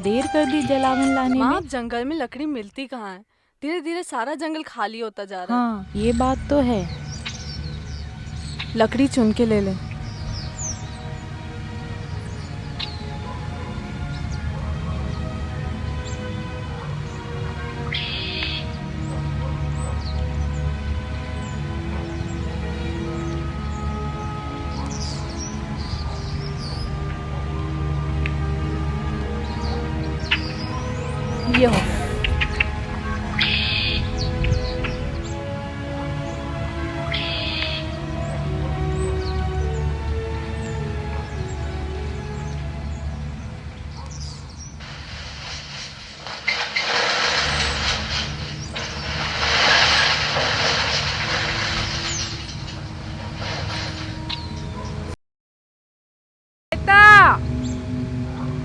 देर कर दी जलावन लाने माँ, में। अब जंगल में लकड़ी मिलती कहाँ है। धीरे धीरे सारा जंगल खाली होता जा रहा है। हाँ, ये बात तो है। लकड़ी चुन के ले ले। ये हो गया।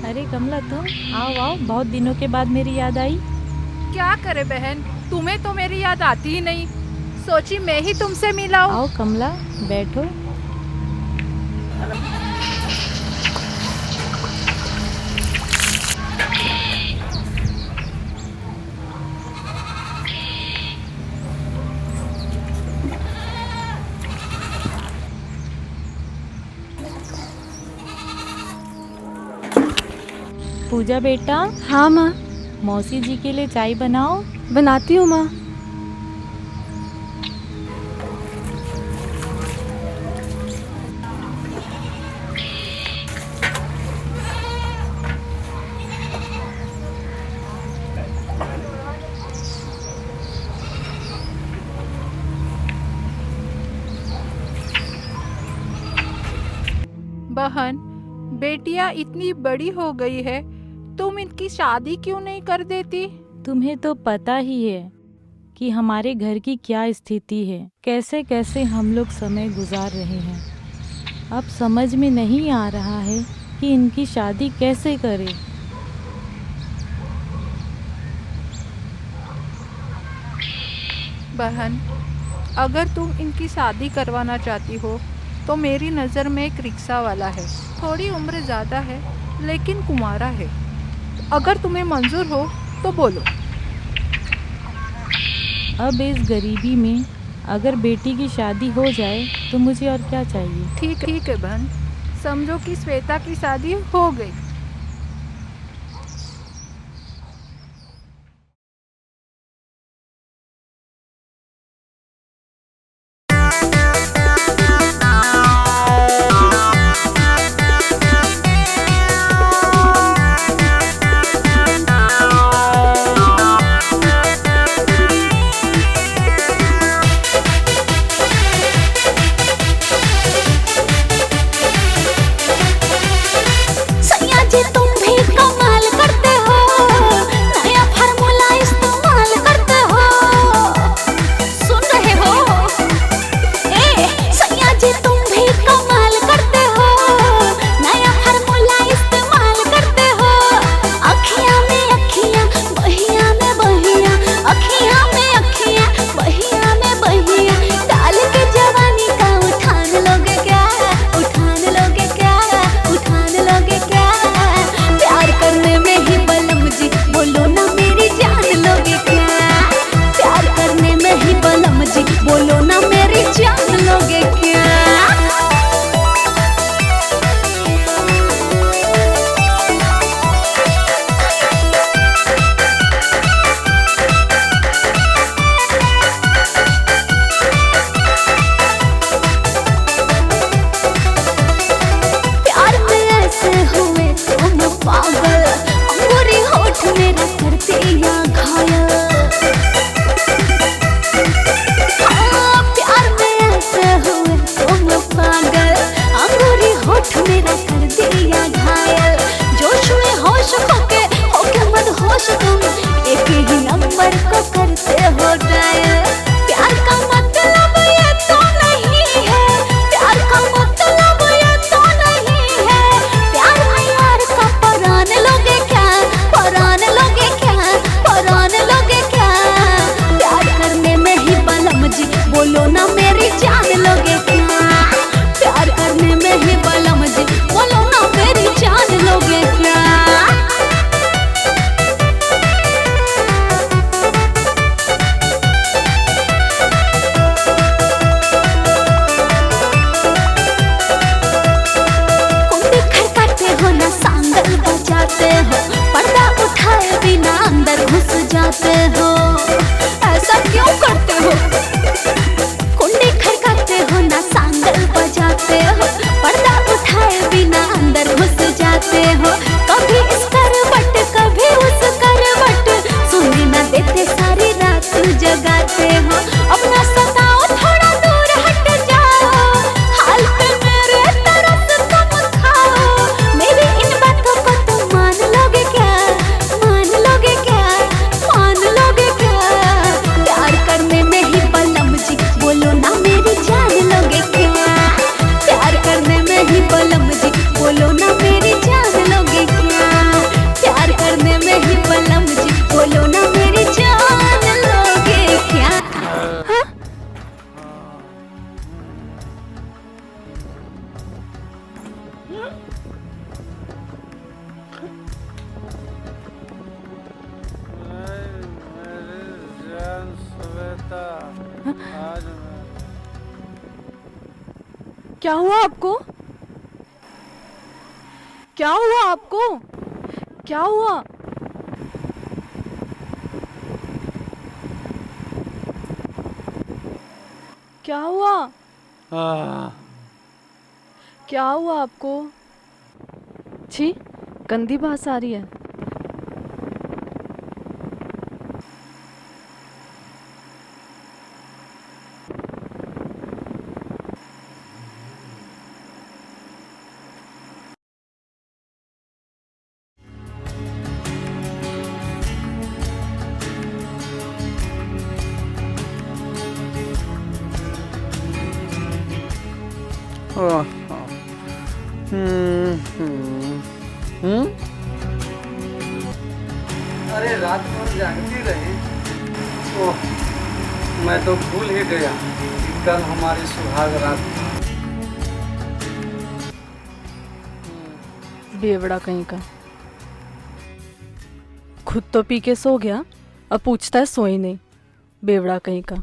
अरे कमला, तुम आओ आओ, बहुत दिनों के बाद मेरी याद आई। क्या करे बहन, तुम्हें तो मेरी याद आती ही नहीं। सोची मैं ही तुमसे मिलाऊं। आओ कमला, बैठो। पूजा बेटा, हाँ माँ, मौसी जी के लिए चाय बनाओ। बनाती हूँ माँ। बहन, बेटियां इतनी बड़ी हो गई है, तुम इनकी शादी क्यों नहीं कर देती? तुम्हें तो पता ही है कि हमारे घर की क्या स्थिति है, कैसे कैसे हम लोग समय गुजार रहे हैं। अब समझ में नहीं आ रहा है कि इनकी शादी कैसे करें। बहन, अगर तुम इनकी शादी करवाना चाहती हो तो मेरी नज़र में एक रिक्शा वाला है। थोड़ी उम्र ज़्यादा है लेकिन कुंवारा है। अगर तुम्हें मंजूर हो तो बोलो। अब इस गरीबी में अगर बेटी की शादी हो जाए तो मुझे और क्या चाहिए। ठीक है बहन, समझो कि श्वेता की शादी हो गई। सैया आज मैं क्या हुआ आपको? क्या हुआ आपको? क्या हुआ? क्या हुआ? आह, क्या हुआ आपको? छी, गंदी बात आ रही है। आह, हम्म। अरे रात भर जागती रही। ओह, मैं तो भूल ही गया कि कल हमारी सुहाग रात थी। बेवड़ा कहीं का। खुद तो पी के सो गया, अब पूछता है सोई नहीं। बेवड़ा कहीं का।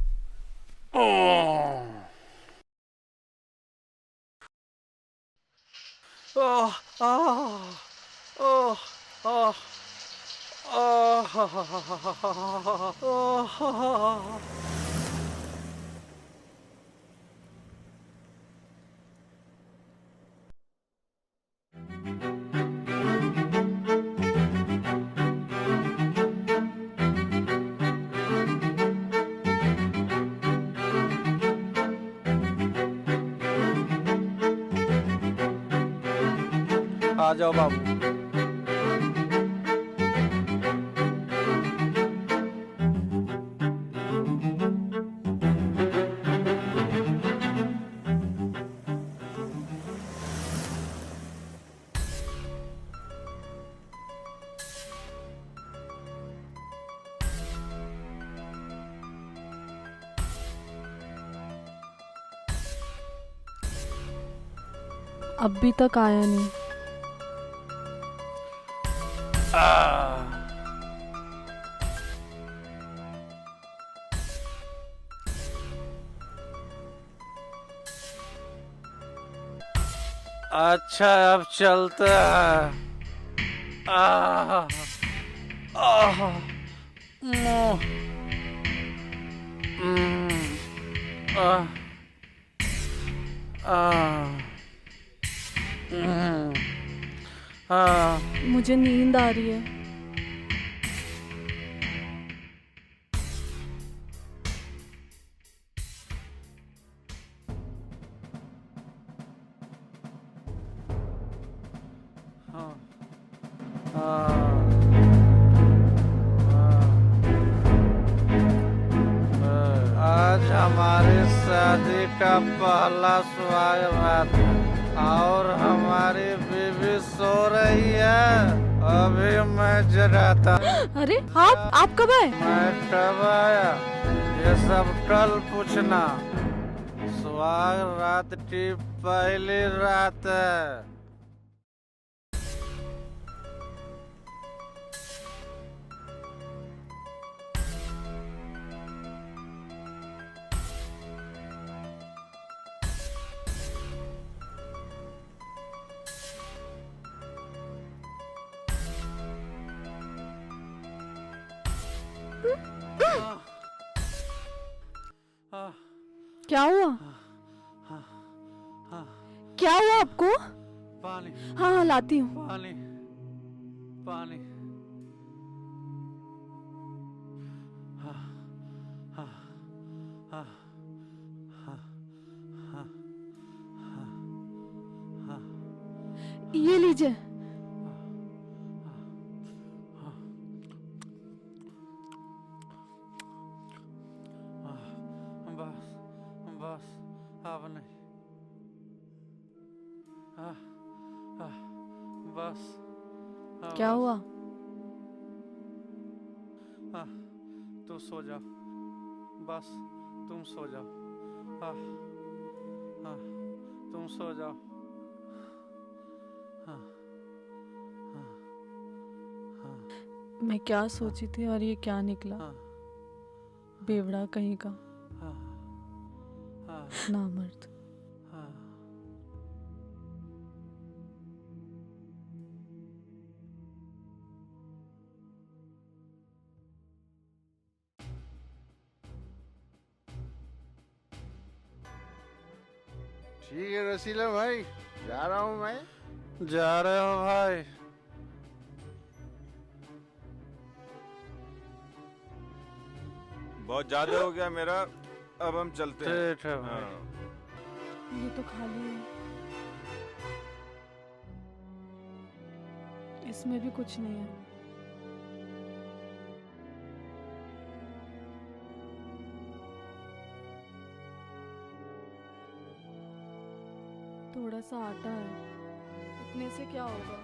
ओह, आह, ओह, आह, आह, आ जाओ बाबू। अभी तक आया नहीं। आह, अच्छा अब चलते हैं। आह, आह, मुंह, आह, आह, आह, मुझे नींद आ रही है। आज हमारी शादी का पहला सुहाग रात है और हमारी बीवी सो रही है। अभी मैं जगाता। अरे आप कब आए? मैं कब आया ये सब कल पूछना। सुहाग रात की पहली रात है। क्या हुआ? क्या हुआ आपको? पानी हाँ लाती हूँ। पानी पानी। ये लीजिए। बस बस अब नहीं। बस क्या बस। हुआ? तू सो जा। बस तुम सो जाओ। तुम सो जाओ। मैं क्या सोची थी और ये क्या निकला? बेवड़ा कहीं का। नामर्द। ठीक है रसीला भाई, जा रहा हूँ मैं। जा रहे हो भाई? बहुत ज्यादा हो गया मेरा, अब हम चलते हैं। ठीक है भाई। हाँ। ये तो खाली है, इसमें भी कुछ नहीं है। थोड़ा सा आटा है, इतने से क्या होगा?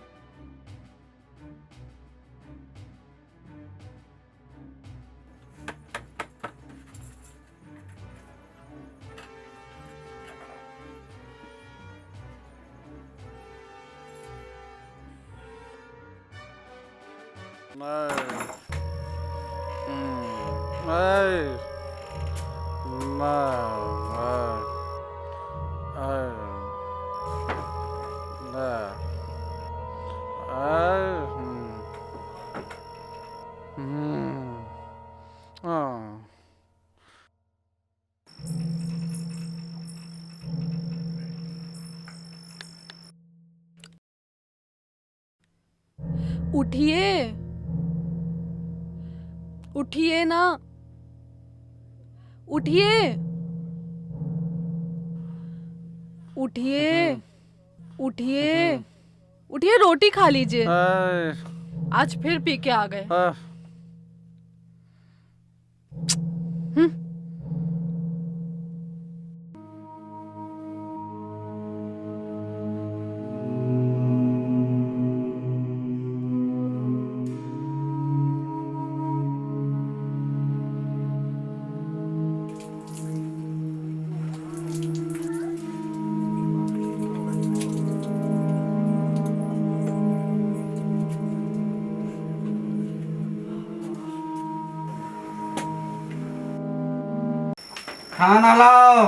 उठिए, उठिए ना, उठिए, उठिए, उठिए, उठिए, रोटी खा लीजिए। आज फिर पी के आ गए। खाना लाओ।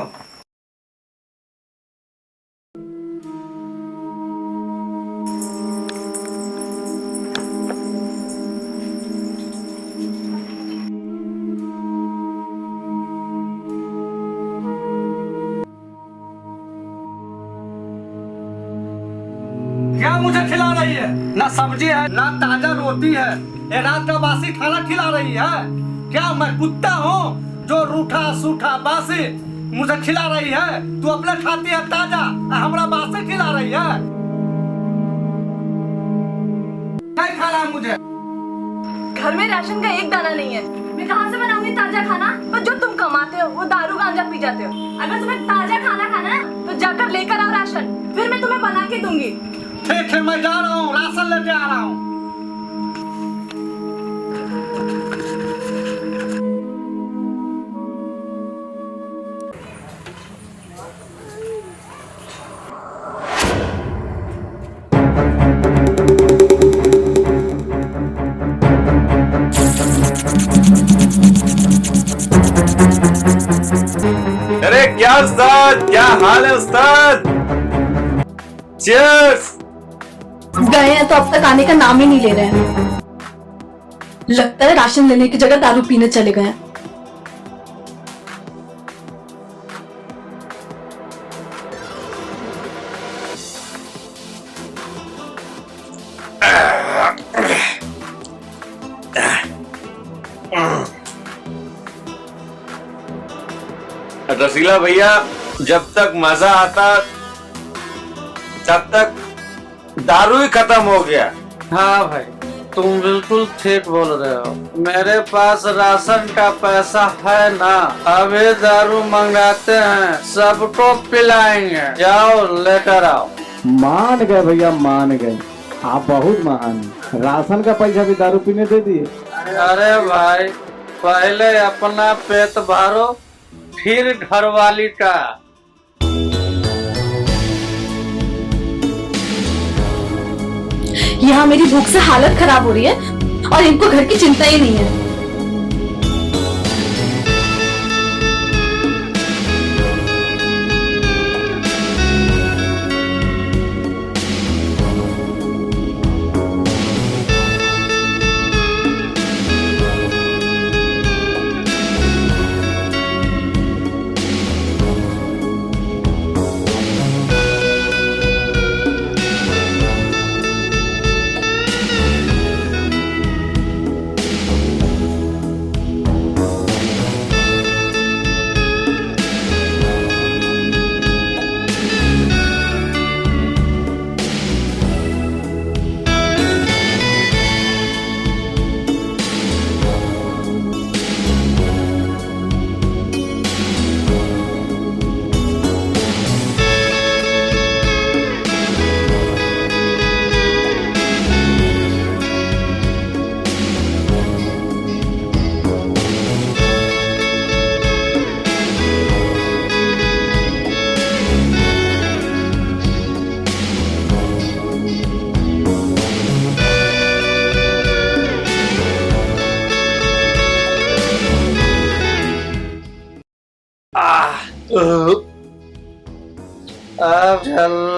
क्या मुझे खिला रही है? ना सब्जी है ना ताजा रोटी है, ये रात का बासी खाना खिला रही है। क्या मैं कुत्ता हूँ जो रूठा सूठा बासी मुझे खिला रही है? तू अपने खाती है ताजा, हमरा बासी खिला रही है। क्या खाना है मुझे? घर में राशन का एक दाना नहीं है, मैं कहाँ से बनाऊंगी ताजा खाना? और जो तुम कमाते हो वो दारू गांजा पी जाते हो। अगर तुम्हें ताजा खाना खाना है तो जाकर लेकर आओ राशन, फिर मैं तुम्हें बना के दूंगी। ठीक है, मैं जा रहा हूँ, राशन लेके आ रहा हूँ। अरे क्या उस्ताद, क्या हाल है उस्ताद? चीयर्स। गए हैं तो अब तक आने का नाम ही नहीं ले रहे हैं। लगता है राशन लेने की जगह दारू पीने चले गए हैं। रसीला भैया, जब तक मजा आता तब तक दारू ही खत्म हो गया। हाँ भाई, तुम बिल्कुल ठीक बोल रहे हो। मेरे पास राशन का पैसा है ना, अभी दारू मंगाते हैं, सबको पिलाएंगे। जाओ लेकर आओ। मान गए भैया, मान गए, आप बहुत महान। राशन का पैसा भी दारू पीने दे दिए। अरे भाई, पहले अपना पेट भरो, फिर घरवाली का। यहाँ मेरी भूख से हालत खराब हो रही है और इनको घर की चिंता ही नहीं है।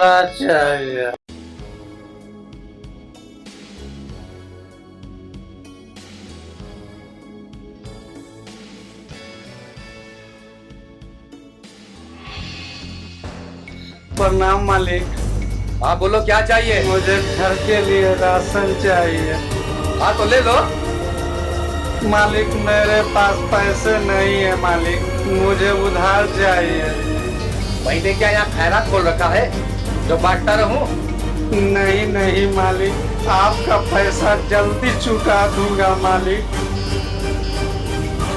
छोला चाहिए। प्रणाम मालिक। हाँ बोलो, क्या चाहिए? मुझे घर के लिए राशन चाहिए। हाँ तो ले लो। मालिक मेरे पास पैसे नहीं है मालिक, मुझे उधार चाहिए। महीने क्या यहाँ खैरात खोल रखा है जो बांटता रहूं? नहीं नहीं मालिक, आपका पैसा जल्दी चुका दूंगा मालिक।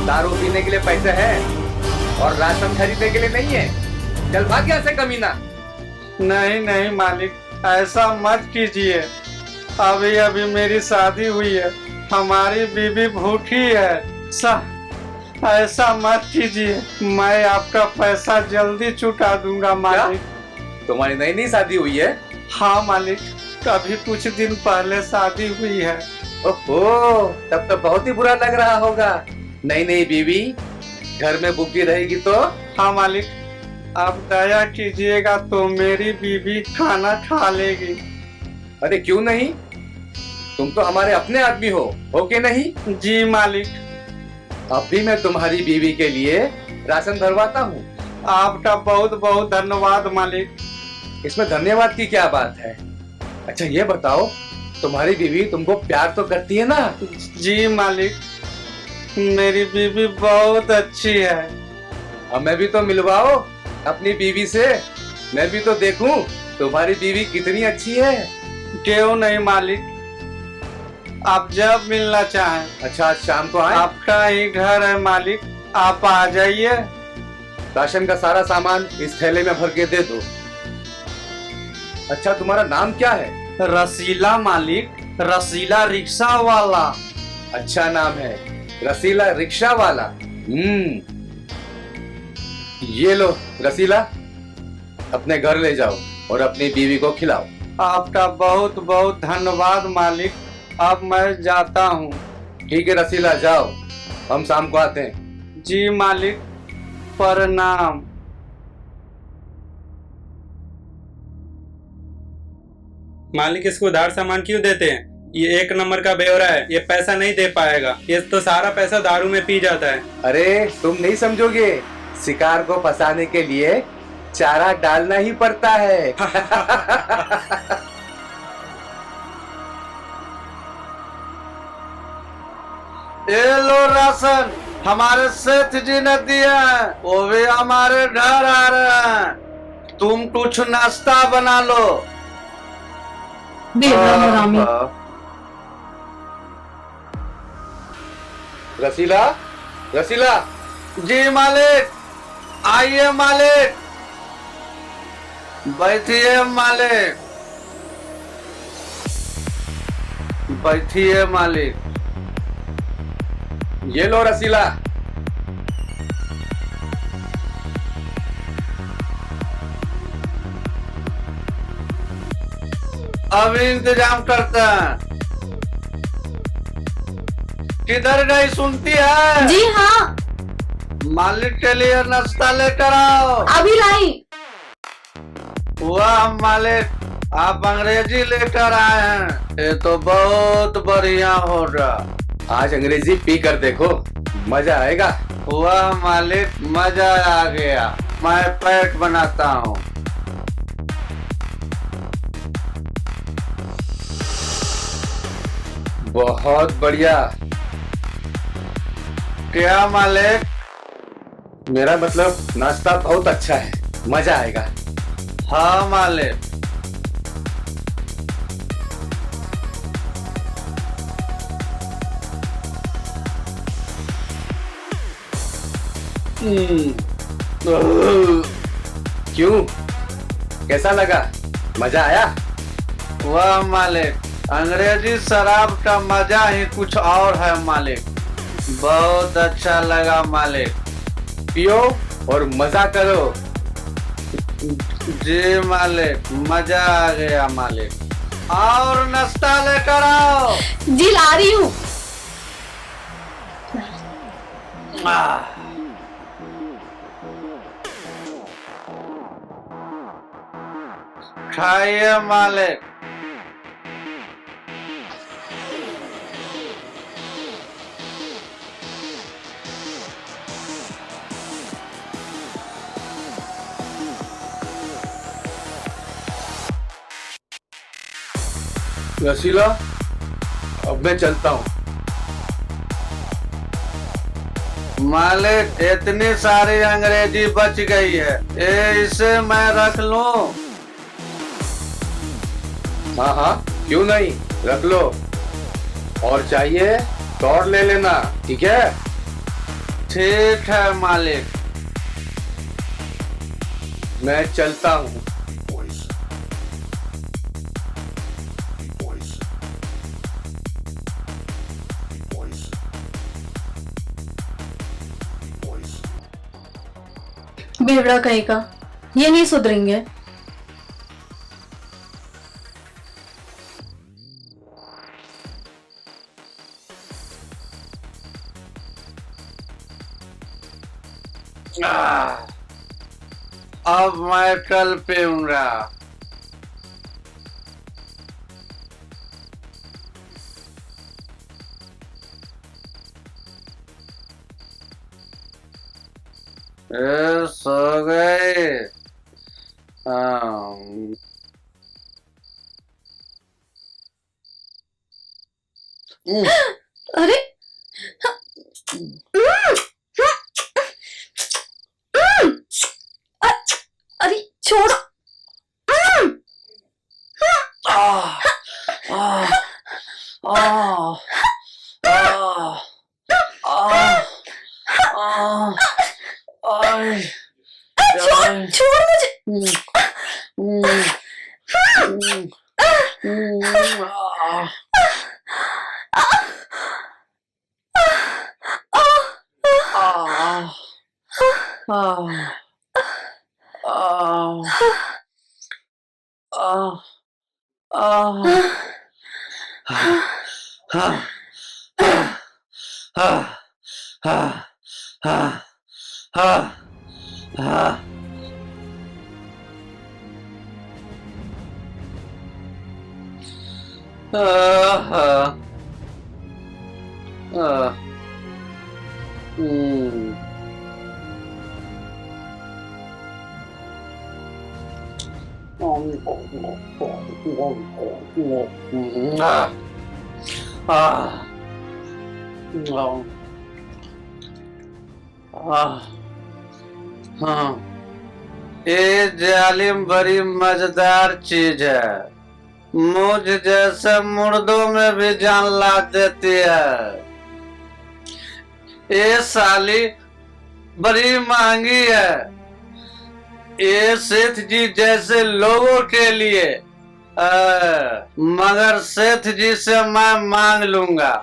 दारू पीने के लिए पैसे हैं और राशन खरीदने के लिए नहीं है। चल भाग यहाँ से कमीना। नहीं नहीं मालिक, ऐसा मत कीजिए। अभी अभी मेरी शादी हुई है, हमारी बीवी भूखी है। ऐसा मत कीजिए, मैं आपका पैसा जल्दी चुका दूंगा मालिक। तुम्हारी नई नई शादी हुई है? हाँ मालिक, अभी कुछ दिन पहले शादी हुई है। ओहो, तब तो बहुत ही बुरा लग रहा होगा। नई नई बीवी घर में भूखी रहेगी तो? हाँ मालिक, आप दया कीजिएगा तो मेरी बीवी खाना खा लेगी। अरे क्यों नहीं, तुम तो हमारे अपने आदमी हो कि नहीं? जी मालिक। अब भी मैं तुम्हारी बीवी के लिए राशन भरवाता हूँ। आपका बहुत बहुत धन्यवाद मालिक। इसमें धन्यवाद की क्या बात है? अच्छा ये बताओ, तुम्हारी बीवी तुमको प्यार तो करती है ना? जी मालिक, मेरी बीवी बहुत अच्छी है। हमें भी तो मिलवाओ अपनी बीवी से, मैं भी तो देखूं तुम्हारी बीवी कितनी अच्छी है। क्यों नहीं मालिक, आप जब मिलना चाहें। अच्छा आज शाम को आए? आपका ही घर है मालिक, आप आ जाइए। राशन का सारा सामान इस थैले में भर के दे दो। अच्छा तुम्हारा नाम क्या है? रसीला मालिक, रसीला रिक्शा वाला। अच्छा नाम है, रसीला रिक्शा वाला। ये लो रसीला, अपने घर ले जाओ और अपनी बीवी को खिलाओ। आपका बहुत बहुत धन्यवाद मालिक, अब मैं जाता हूँ। ठीक है रसीला, जाओ, हम शाम को आते हैं। जी मालिक, प्रणाम। मालिक इसको उधार सामान क्यों देते हैं? ये एक नंबर का बेवरा है, ये पैसा नहीं दे पाएगा। ये तो सारा पैसा दारू में पी जाता है। अरे तुम नहीं समझोगे, शिकार को फंसाने के लिए चारा डालना ही पड़ता है। ये लो राशन, हमारे सेठ जी ने दिया है, वो भी हमारे घर आ रहे हैं। तुम कुछ नाश्ता बना लो। रसीला, रसीला। जी मालिक, आइए मालिक, बैठिए मालिक, बैठिए मालिक। ये लो रसीला। अभी इंतजाम करते हैं। किधर गई सुनती है? जी हाँ, मालिक के लिए नाश्ता लेकर आओ। अभी लाई। वाह मालिक, आप अंग्रेजी लेकर आए हैं, ये तो बहुत बढ़िया होगा। आज अंग्रेजी पी कर देखो, मजा आएगा। वाह मालिक, मजा आ गया। मैं पैक बनाता हूँ। बहुत बढ़िया। क्या मालिक? मेरा मतलब नाश्ता बहुत अच्छा है, मजा आएगा। हाँ मालिक। क्यों, कैसा लगा? मजा आया? वाह मालिक, अंग्रेजी शराब का मजा ही कुछ और है मालिक, बहुत अच्छा लगा मालिक। पियो और मजा करो। जी मालिक, मजा आ गया मालिक। और नाश्ता लेकर आओ। जी ला रही हूँ। उठाइए मालिक। रसीला, अब मैं चलता हूँ। मालिक, इतनी सारी अंग्रेजी बच गई है, इसे मैं रख लूं? हाँ हाँ, क्यों नहीं, रख लो। और चाहिए तो और ले लेना, ठीक है? ठीक है मालिक। मैं चलता हूँ। बेवड़ा कहीं का, ये नहीं सुधरेंगे। अब मैं कल पीऊंगा। सो गए। हाँ। अरे अरे छोड़ो। छोड़ मुझे। ये जालिम बड़ी मजेदार चीज है, मुझ जैसे मुर्दों में भी जान ला देती है। ये साली बड़ी महंगी है, ये सेठ जी जैसे लोगों के लिए। मगर सेठ जी से मैं मांग लूंगा।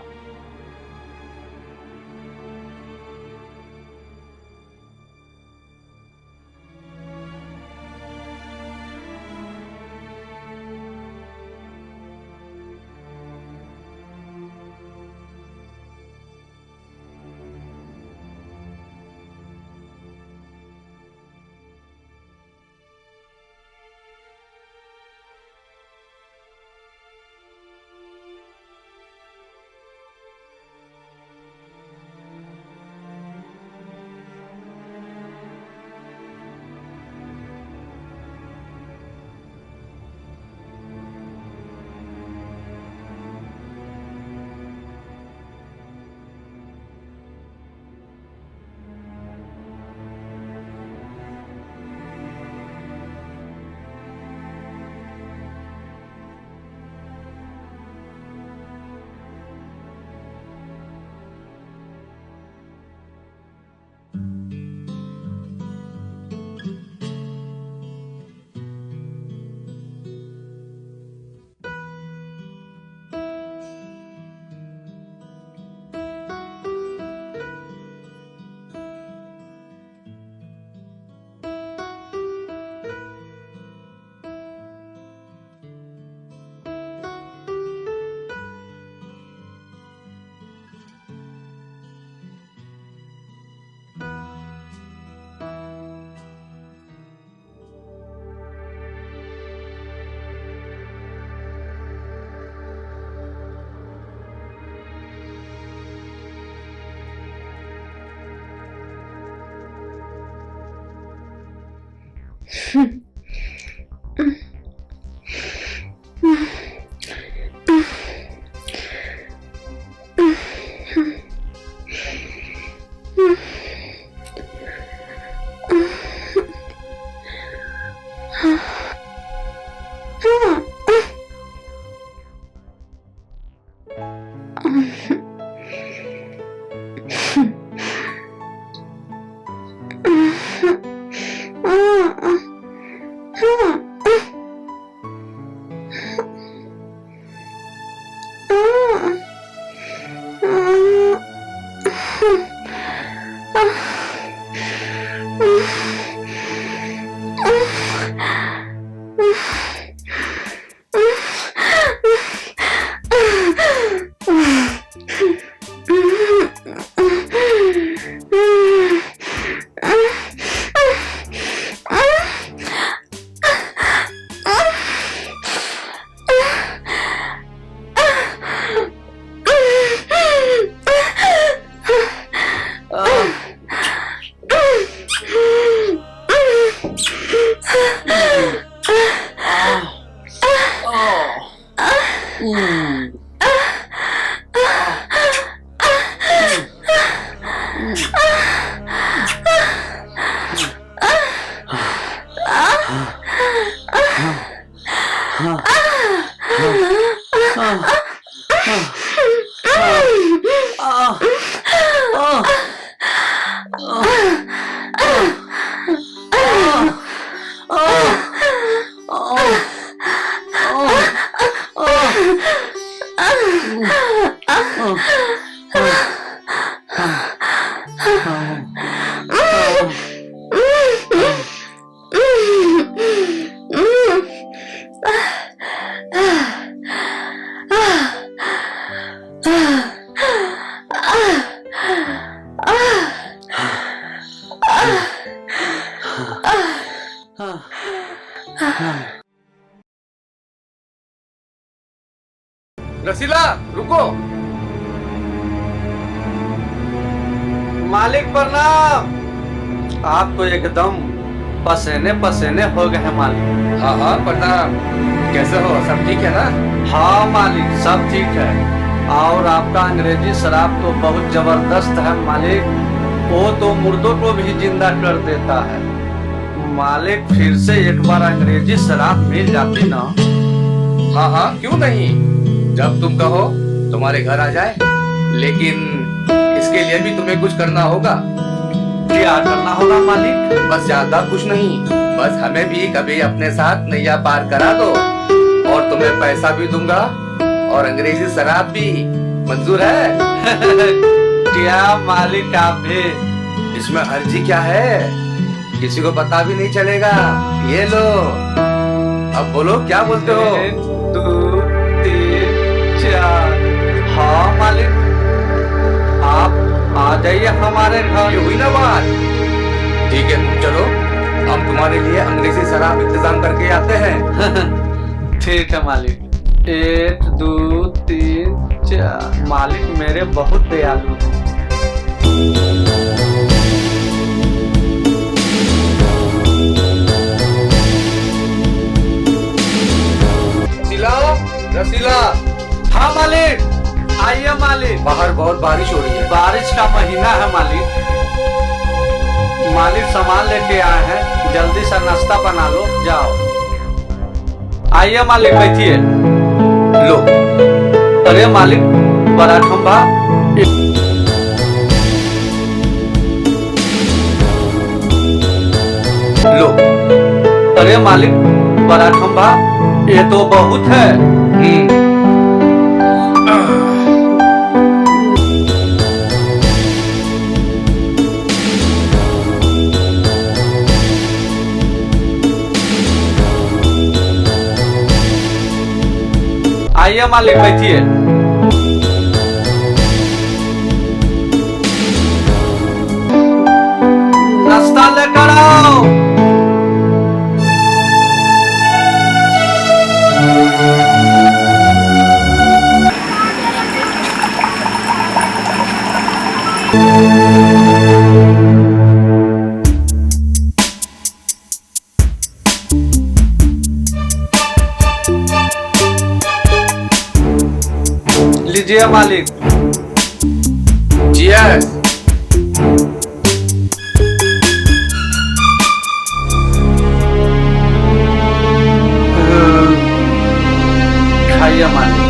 रसीला रुको। मालिक प्रणाम। आप तो एकदम पसीने पसीने हो गए हैं मालिक। हाँ हाँ प्रणाम। कैसे हो, सब ठीक है ना? हाँ मालिक सब ठीक है। और आपका अंग्रेजी शराब तो बहुत जबरदस्त है मालिक, वो तो मुर्दों को भी जिंदा कर देता है। मालिक फिर से एक बार अंग्रेजी शराब मिल जाती ना। हाँ हाँ क्यों नहीं, जब तुम कहो तुम्हारे घर आ जाए। लेकिन इसके लिए भी तुम्हें कुछ करना होगा। क्या करना होगा मालिक? बस ज्यादा कुछ नहीं, बस हमें भी कभी अपने साथ नैया पार करा दो और तुम्हें पैसा भी दूंगा और अंग्रेजी शराब भी। मंजूर है? क्या मालिक आप भी? इसमें अर्जी क्या है, किसी को पता भी नहीं चलेगा। ये लो, अब बोलो क्या बोलते हो? 1 2 3 4। हाँ मालिक आप आ जाइए हमारे घर। ये हुई ना बात। ठीक है तुम चलो, हम तुम्हारे लिए अंग्रेजी शराब इंतजाम करके आते हैं। ठीक है मालिक। 1 2 3 4। मालिक मेरे बहुत दयालु हैं। रसीला। हाँ मालिक आइए मालिक। बाहर बहुत बारिश हो रही है। बारिश का महीना है मालिक। मालिक सामान लेके आए हैं, जल्दी से नाश्ता बना लो, जाओ। आइए मालिक बैठिए। लो। अरे मालिक बड़ा खंभा। लो। अरे मालिक बड़ा खंभा, ये तो बहुत है। आइए मालिक बैठिए। नाश्ता लेकर आओ। लीजिए मालिक। Cheers। खाइए मालिक।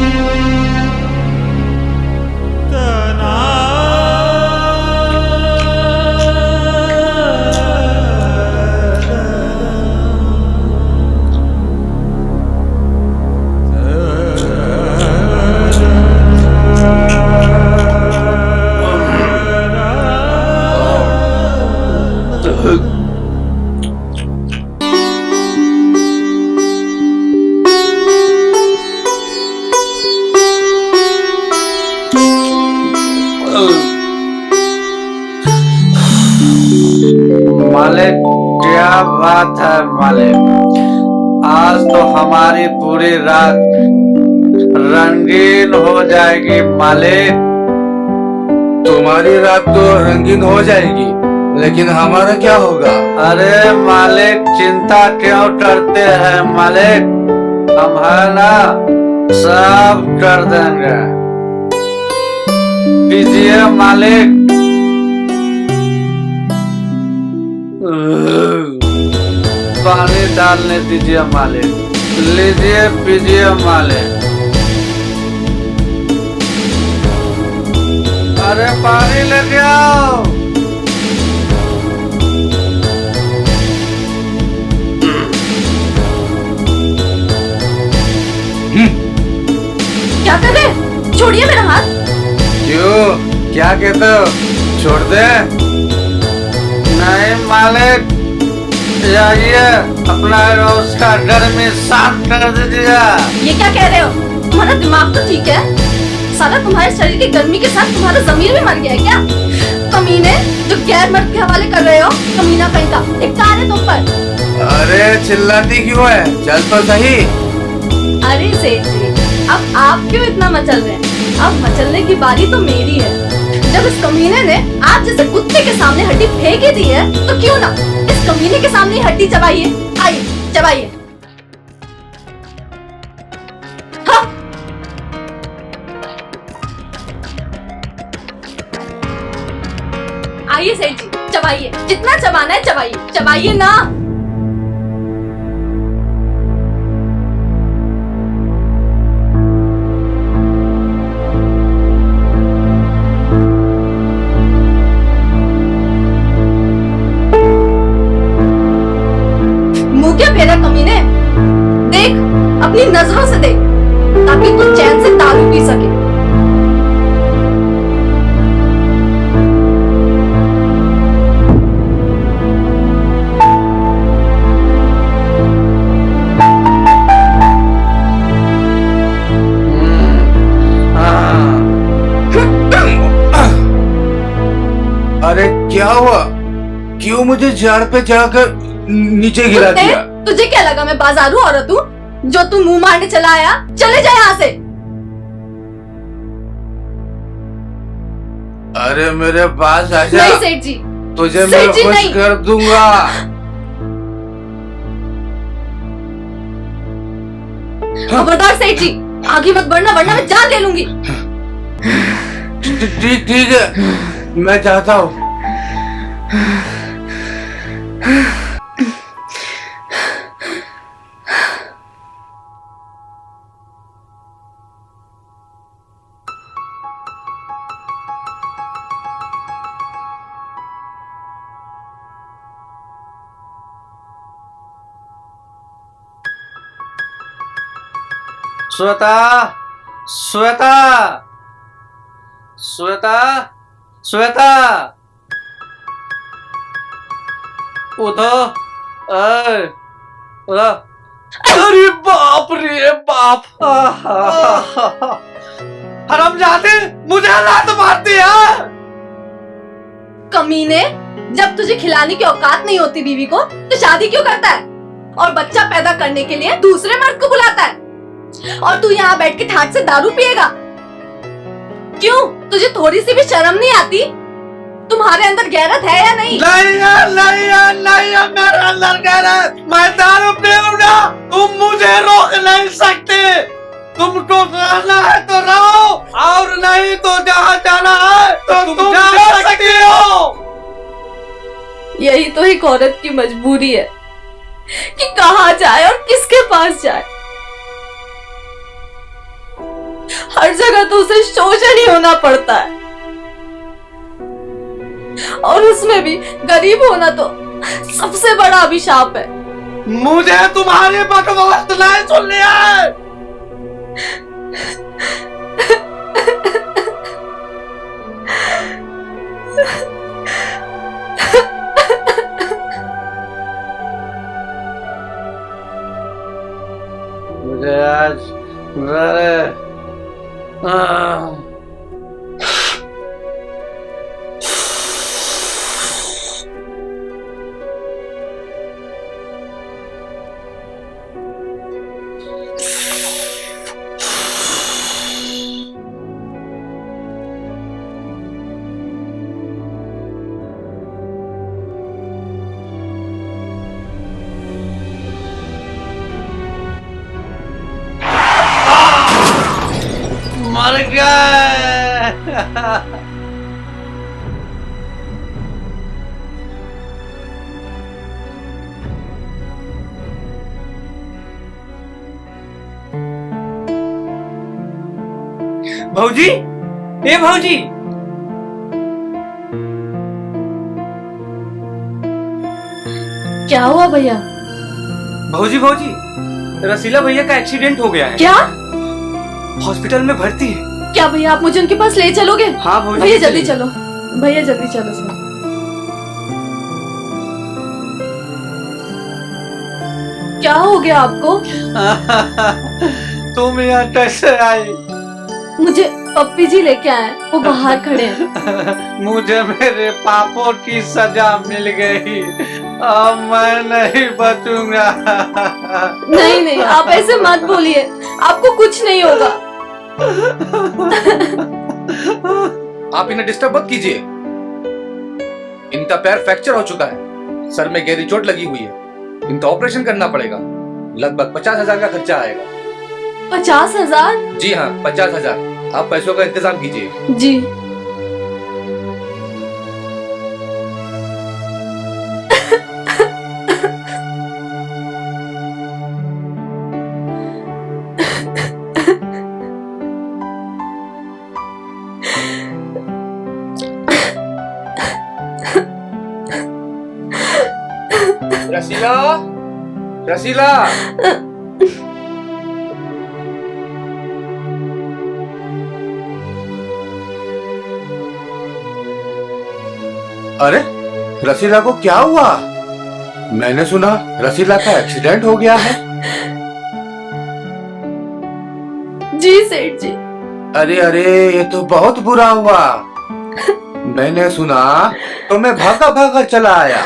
मालिक क्या बात है मालिक, आज तो हमारी पूरी रात रंगीन हो जाएगी मालिक। तुम्हारी रात तो रंगीन हो जाएगी, लेकिन हमारा क्या होगा? अरे मालिक चिंता क्यों करते हैं मालिक, हम है ना सब कर देंगे। पीजिए मालिक। पानी डालने दीजिए मालिक। लीजिए पीजिए मालिक। अरे पानी लेके आओ। क्या कर रहे? छोड़िए मेरा हाथ। क्यों, क्या कहते हो? छोड़ दे? नहीं मालिक, जाइए अपना उसका गर्मी शांत कर दीजिए। ये क्या कह रहे हो? तुम्हारा दिमाग तो ठीक है? साला तुम्हारे शरीर की गर्मी के साथ तुम्हारा जमीर भी मर गया है क्या? कमीने जो गैर मर्द के हवाले कर रहे हो, कमीना कहीं का। एक कार है तुम पर। अरे चिल्लाती क्यों है? चल तो सही। अरे सेठ जी, अब आप क्यों इतना मचल रहे हैं? अब मचलने की बारी तो मेरी है। जब इस कमीने ने आप जैसे कुत्ते के सामने हड्डी फेंक ही दी है, तो क्यों ना इस कमीने के सामने हड्डी चबाइए। आइए चबाइए। हाँ। आइए सेठ जी, चबाइए, जितना चबाना है चबाइए, चबाइए ना। मुंह क्या फेरा कमीने? देख, अपनी नजरों से देख, ताकि तू चैन से दारू पी सके। अरे क्या हुआ? क्यों मुझे झाड़ पे चढ़ाकर नीचे गिरा कुत्ते, दिया? तुझे क्या लगा मैं बाजारू औरत हूँ जो तू मुंह मारने चला आया? चले जा यहाँ से। अरे मेरे पास आ जा। नहीं सेठ जी, तुझे सेठ मैं जी, खुश नहीं। कर दूंगा। खबरदार सेठ जी, आगे मत बढ़ना वरना मैं जान ले लूंगी। ठीक है, मैं चाहता हूँ। श्वेता, श्वेता, श्वेता, श्वेता, उठो। अरे बाप रे बाप, हरामजादे, मुझे लात मार दिया। कमीने, जब तुझे खिलाने की औकात नहीं होती बीवी को, तो शादी क्यों करता है? और बच्चा पैदा करने के लिए दूसरे मर्द को बुलाता है। और तू यहाँ बैठ के ठाट से दारू पिएगा? क्यों, तुझे थोड़ी सी भी शर्म नहीं आती? तुम्हारे अंदर गैरत है या नहीं? नहीं है, नहीं है, नहीं है मेरे अंदर गैरत। मैं दारू पीऊंगा, तुम मुझे रोक नहीं सकते। तुमको रहना है तो रहो, और नहीं तो जहाँ जाना है तो तुम जा सकती हो। यही तो एक औरत की मजबूरी है कि कहाँ जाए और किसके पास जाए। हर जगह तो उसे शोषण ही होना पड़ता है, और उसमें भी गरीब होना तो सबसे बड़ा अभिशाप है। मुझे तुम्हारी बकवास नहीं सुननी है। मुझे आज मर गए। भौजी, ए भौजी, क्या हुआ भैया? भौजी भौजी, रसीला भैया का एक्सीडेंट हो गया है। क्या? हॉस्पिटल में भर्ती है। क्या भैया आप मुझे उनके पास ले चलोगे? हाँ भौजी, भैया जल्दी चलो, भैया जल्दी चलो सर। क्या हो गया आपको? तुम यहाँ कैसे आई? मुझे पप्पी जी लेके आए, वो बाहर खड़े हैं। मुझे मेरे पापों की सजा मिल गई, अब मैं नहीं बचूंगा। नहीं नहीं, आप ऐसे मत बोलिए, आपको कुछ नहीं होगा। आप इन्हें डिस्टर्ब मत कीजिए। इनका पैर फ्रैक्चर हो चुका है, सर में गहरी चोट लगी हुई है, इनका ऑपरेशन करना पड़ेगा। लगभग 50,000 का खर्चा आएगा। 50,000? जी हाँ, 50,000। आप पैसों का इंतजाम कीजिए। जी। रसीला, रसीला, अरे रसीला को क्या हुआ? मैंने सुना रसीला का एक्सीडेंट हो गया है। जी सेठ जी। अरे अरे, ये तो बहुत बुरा हुआ। मैंने सुना तो मैं भागा भागा चला आया।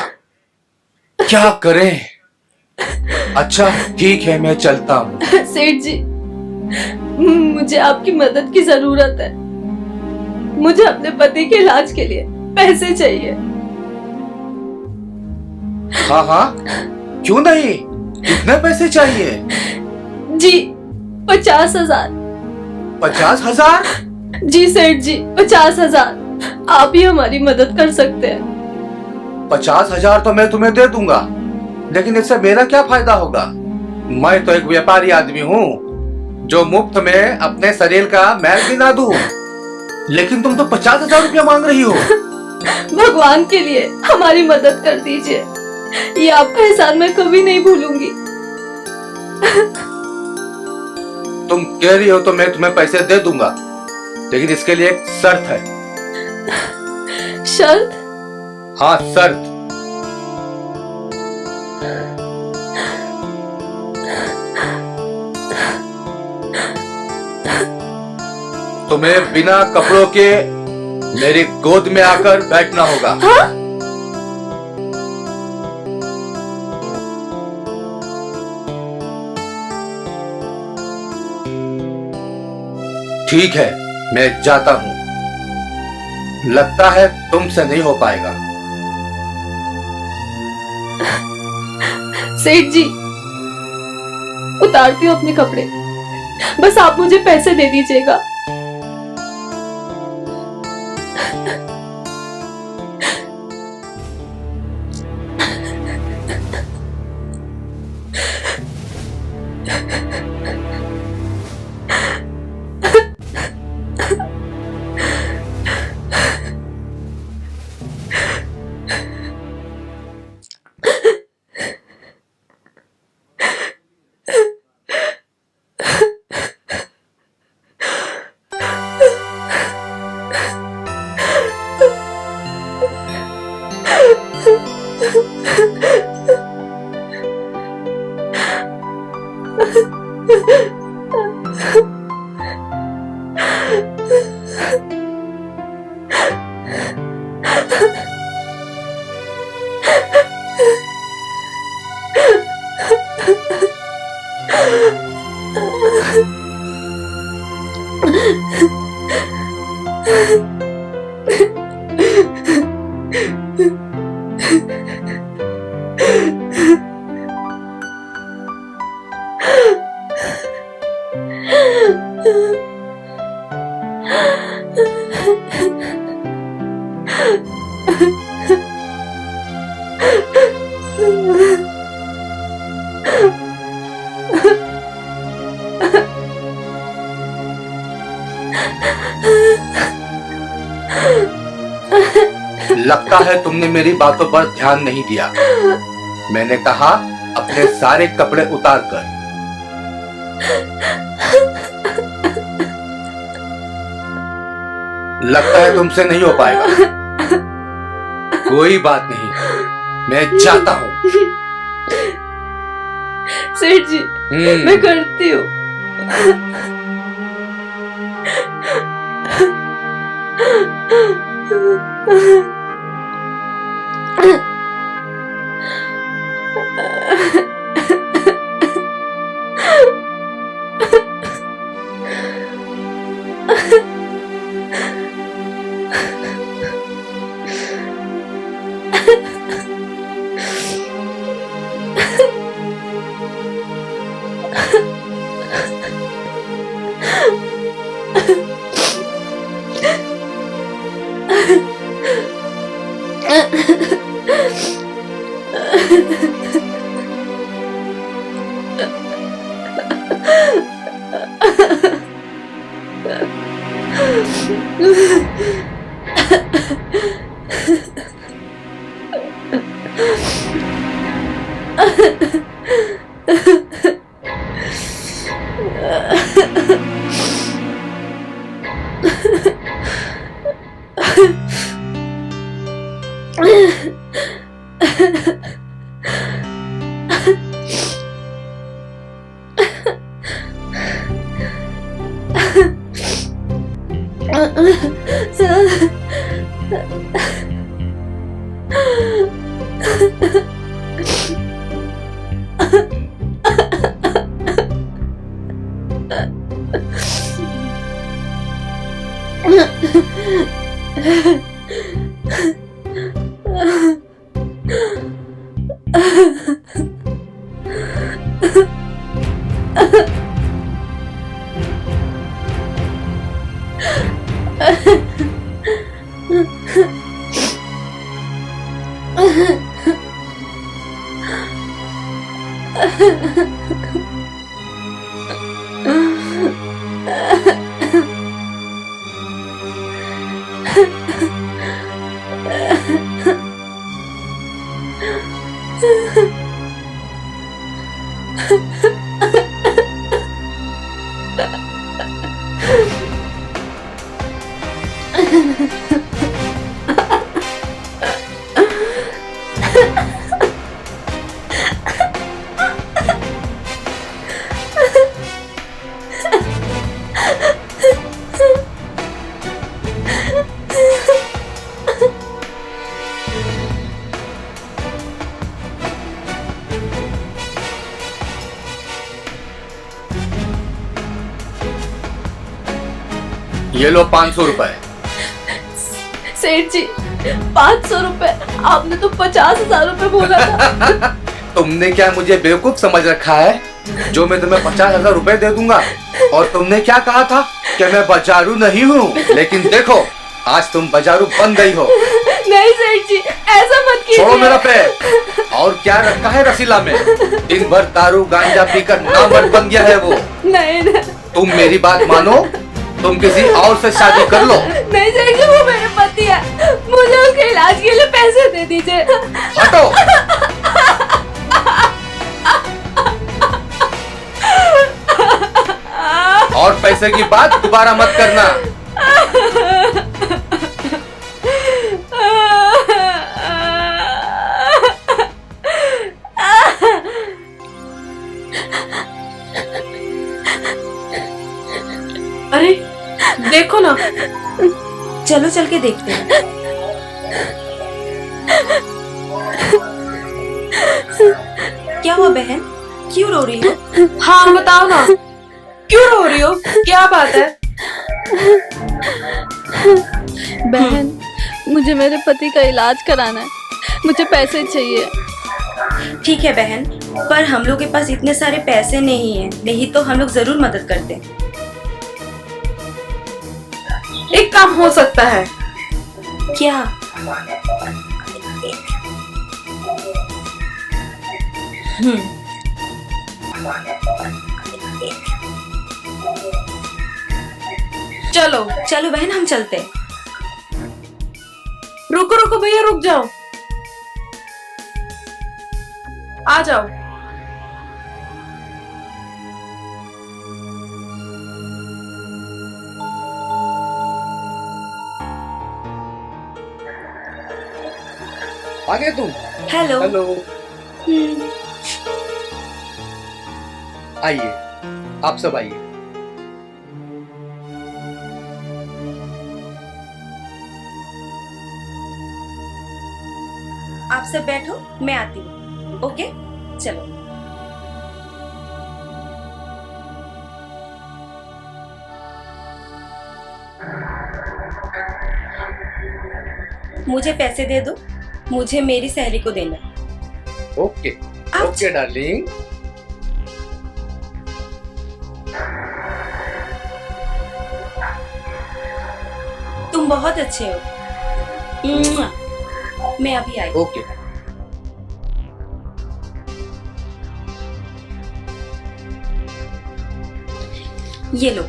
क्या करें? अच्छा ठीक है, मैं चलता हूँ। सेठ जी, मुझे आपकी मदद की जरूरत है। मुझे अपने पति के इलाज के लिए पैसे चाहिए। हाँ हाँ, क्यों नहीं, कितने पैसे चाहिए? जी 50,000। 50,000? जी सेठ जी, 50,000। आप ही हमारी मदद कर सकते हैं। 50,000 तो मैं तुम्हें दे दूंगा, लेकिन इससे मेरा क्या फायदा होगा? मैं तो एक व्यापारी आदमी हूँ जो मुफ्त में अपने शरीर का मैल भी ना दूं। लेकिन तुम तो 50,000 रुपया मांग रही हो। भगवान के लिए हमारी मदद कर दीजिए, ये आपका एहसान मैं कभी नहीं भूलूंगी। तुम कह रही हो तो मैं तुम्हें पैसे दे दूंगा, लेकिन इसके लिए एक शर्त है। शर्त? हाँ शर्त। तुम्हें बिना कपड़ों के मेरी गोद में आकर बैठना होगा। हाँ? ठीक है, मैं जाता हूँ। लगता है तुमसे नहीं हो पाएगा। सेठ जी, उतारती हूँ अपने कपड़े। बस आप मुझे पैसे दे दीजिएगा। लगता है तुमने मेरी बातों पर ध्यान नहीं दिया। मैंने कहा अपने सारे कपड़े उतार कर। लगता है तुमसे नहीं हो पाएगा। कोई बात नहीं, मैं जाता हूँ। सेठ जी, मैं करती हूँ। ये लो 500 रुपए। सेठ जी, 500 रुपए? आपने तो 50,000 रुपए बोला था। तुमने क्या मुझे बेवकूफ समझ रखा है? जो मैं तुम्हें 50,000 रुपए दे दूंगा। और तुमने क्या कहा था कि मैं बाजारू नहीं हूँ, लेकिन देखो आज तुम बाजारू बन गई हो। नहीं सेठ जी, ऐसा मत कीजिए। छोड़ो मेरा पैर। और क्या रखा है रसीला में? दिन भर दारू गांजा पीकर नामर्द बन गया है वो। नहीं नहीं तुम मेरी बात मानो, तुम किसी और से शादी कर लो। नहीं सेठ जी, वो मेरे पति है, मुझे उसके इलाज के लिए पैसे दे दीजिए। हटो। और पैसे की बात दोबारा मत करना। अरे देखो ना, चलो चल के देखते हैं। क्या हुआ बहन, क्यों रो रही हो? हाँ बताओ ना, क्यों रो रही हो, क्या बात है? बहन, मुझे मेरे पति का इलाज कराना है, मुझे पैसे चाहिए। ठीक है बहन, पर हम लोग के पास इतने सारे पैसे नहीं है, नहीं तो हम लोग जरूर मदद करते। एक काम हो सकता है। क्या? चलो चलो बहन, हम चलते। रुको रुको भैया, रुक जाओ, आ जाओ। आ गए तुम? हेलो। हेलो। आइए, आप सब आइए। आप सब बैठो, मैं आती हूँ। ओके चलो। मुझे पैसे दे दो, मुझे मेरी सहेली को देना। Okay okay darling. तुम बहुत अच्छे हो। मैं अभी आई। ओके। ये लो।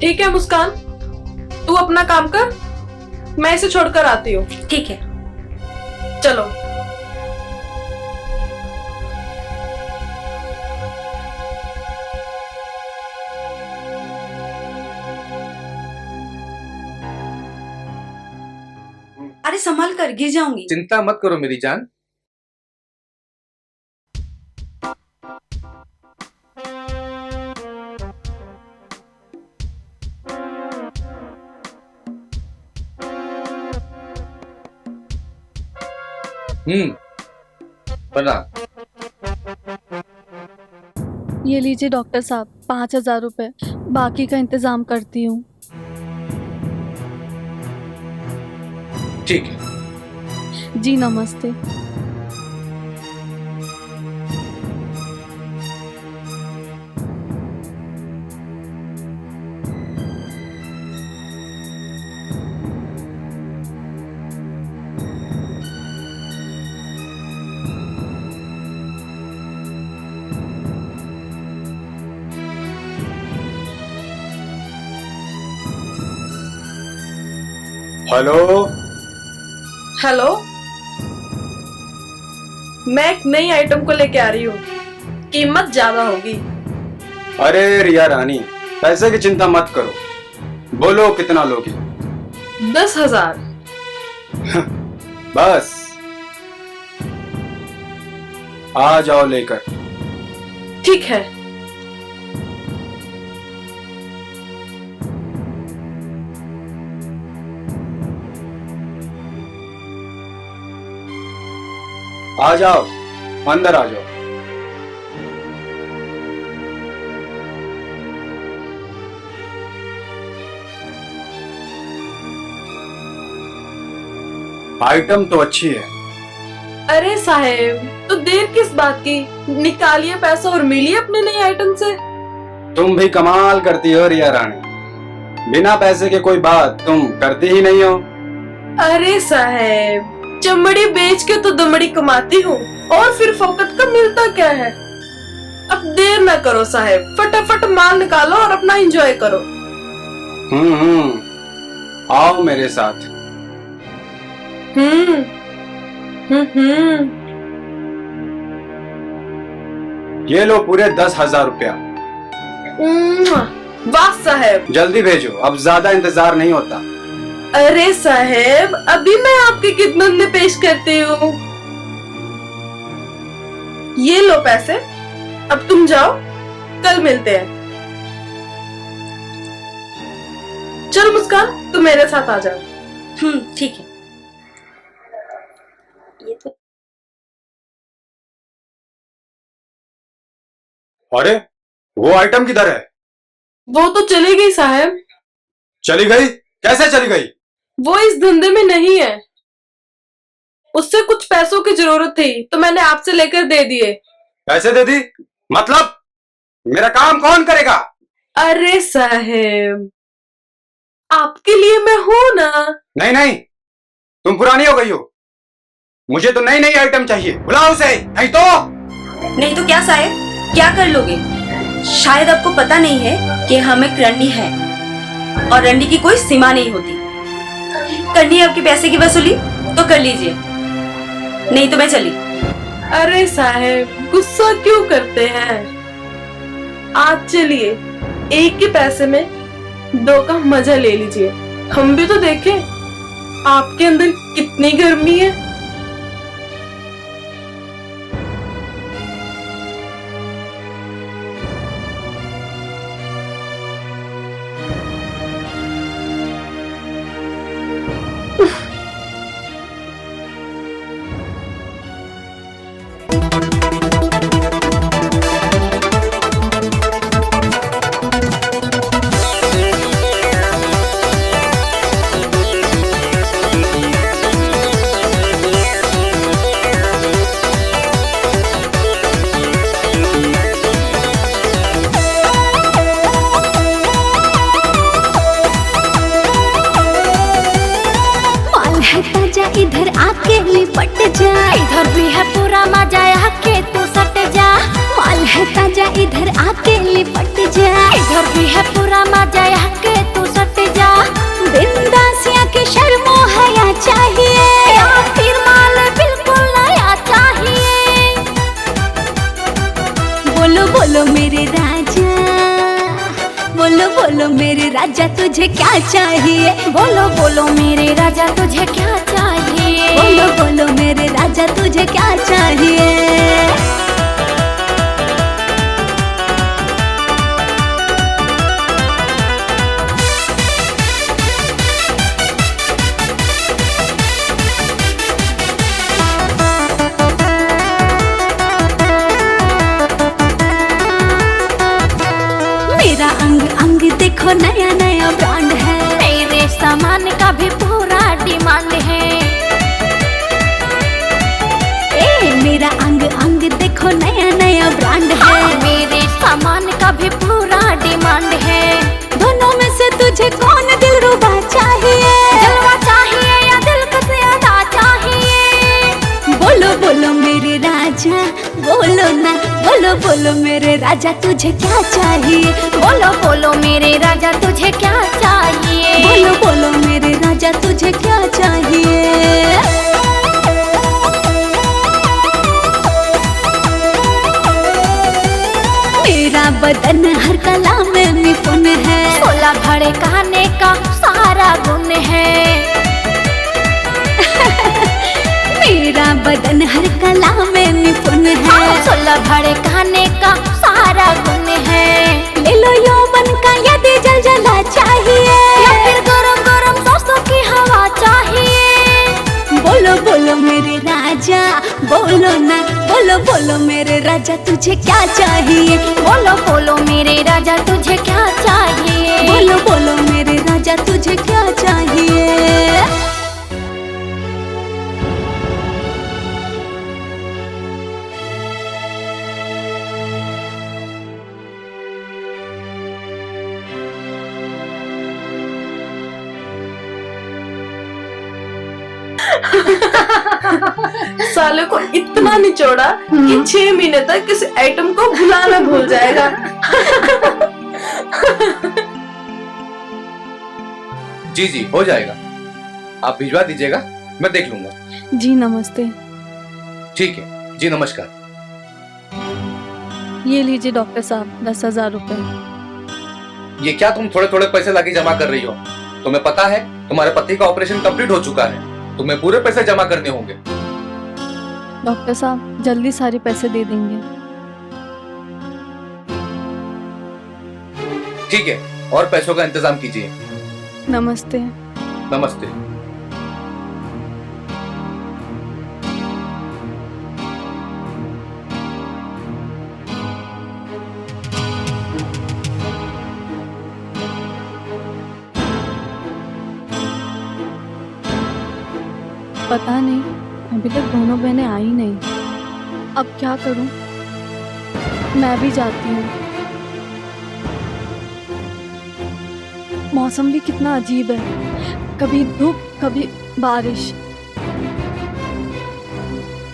ठीक है मुस्कान, तू अपना काम कर, मैं इसे छोड़कर आती हूँ। ठीक है चलो। अरे संभाल कर, गिर जाऊंगी। चिंता मत करो मेरी जान। प्रणाम। ये लीजिए डॉक्टर साहब, 5,000 रुपए, बाकी का इंतजाम करती हूँ। ठीक है। जी नमस्ते। हेलो। हेलो, मैं एक नई आइटम को लेके आ रही हूँ, कीमत ज्यादा होगी। अरे रिया रानी, पैसे की चिंता मत करो, बोलो कितना लोगी? 10,000। बस आ जाओ लेकर। ठीक है। आ जाओ, अंदर आ जाओ। आइटम तो अच्छी है, अरे साहेब, तो देर किस बात की, निकालिए पैसा और मिलिए अपने नए आइटम से। तुम भी कमाल करती हो रिया रानी, बिना पैसे के कोई बात तुम करती ही नहीं हो। अरे साहेब, चमड़ी बेच के तो दमड़ी कमाती हूँ, और फिर फोकट का मिलता क्या है। अब देर ना करो साहेब, फटाफट माल निकालो और अपना एंजॉय करो। आओ मेरे साथ। ये लो पूरे 10,000 रुपया। वाह साहेब, जल्दी भेजो, अब ज्यादा इंतजार नहीं होता। अरे साहेब, अभी मैं आपकी खिदमत में पेश करती हूँ। ये लो पैसे, अब तुम जाओ, कल मिलते हैं। चल मुस्कान, तुम मेरे साथ आ जाओ। ठीक है। ये तो अरे वो आइटम किधर है? वो तो चली गई साहब। चली गई? कैसे चली गई? वो इस धंधे में नहीं है। उससे कुछ पैसों की जरूरत थी तो मैंने आपसे लेकर दे दिए। पैसे दे दी? मतलब मेरा काम कौन करेगा? अरे साहेब, आपके लिए मैं हूं ना। नहीं नहीं, तुम पुरानी हो गई हो, मुझे तो नई नई आइटम चाहिए। बुलाओ उसे, नहीं तो क्या साहेब, क्या कर लोगे? शायद आपको पता नहीं है कि हम एक रंडी है और रंडी की कोई सीमा नहीं होती। करनी है आपके पैसे की वसूली तो कर लीजिए, नहीं तो मैं चली। अरे साहेब, गुस्सा क्यों करते हैं? आज चलिए, एक के पैसे में दो का मजा ले लीजिए। हम भी तो देखें आपके अंदर कितनी गर्मी है। इधर आके लिपट जा, इधर भी है पूरा मजा आके तू सट जा। माल है ताजा, इधर आके लिपट जा, इधर भी है पूरा मजा आके तू सट जा। बिंदासिया के शर्मो हया चाहिए या फिर माल बिल्कुल नया चाहिए। बोलो बोलो मेरे राजा, बोलो बोलो मेरे राजा तुझे क्या चाहिए। बोलो बोलो मेरे राजा तुझे क्या चाहिए। बोलो बोलो मेरे राजा तुझे क्या चाहिए। मेरा अंग अंग देखो नया नया ब्रांड है, मेरे सामान का भी पूरा डिमांड है। मेरा अंग अंग देखो नया नया ब्रांड है, मेरे सामान का भी पूरा डिमांड है। दोनों में से तुझे कौन दिलरुबा चाहिए। जलवा चाहिए या दिल का ज्यादा चाहिए। बोलो बोलो मेरे राजा, बोलो ना, बोलो बोलो मेरे राजा तुझे क्या चाहिए। बोलो बोलो मेरे राजा तुझे क्या चाहिए। बोलो बोलो मेरे राजा तुझे क्या चाहिए। मेरा बदन हर कला में निपुण है, 16 घड़े कहने का सारा गुण है। मेरा बदन हर कला में निपुण है, 16 घड़े कहने का सारा गुण है। ले लो यौवन का यदि जल जला चाहिए या फिर गरम गरम सौसों की हवा चाहिए। बोलो बोलो मेरे राजा, बोलो ना, बोलो बोलो मेरे राजा तुझे क्या चाहिए। बोलो बोलो मेरे राजा तुझे क्या चाहिए। बोलो बोलो मेरे राजा तुझे क्या चाहिए। साले को इतना निचोड़ा कि 6 महीने तक किसी आइटम को भुलाना भूल जाएगा। जी जी हो जाएगा, आप भिजवा दीजिएगा, मैं देख लूंगा। जी नमस्ते। ठीक है जी, नमस्कार। ये लीजिए डॉक्टर साहब 10,000 रुपए। ये क्या तुम थोड़े थोड़े पैसे लाके जमा कर रही हो? तुम्हें पता है तुम्हारे पति का ऑपरेशन कंप्लीट हो चुका है, तुम्हें पूरे पैसे जमा करने होंगे। डॉक्टर साहब जल्दी सारे पैसे दे देंगे। ठीक है, और पैसों का इंतजाम कीजिए। नमस्ते। नमस्ते। पता नहीं अभी तक दोनों बहनें आई नहीं। अब क्या करूं? मैं भी जाती हूँ। मौसम भी कितना अजीब है, कभी धूप कभी बारिश।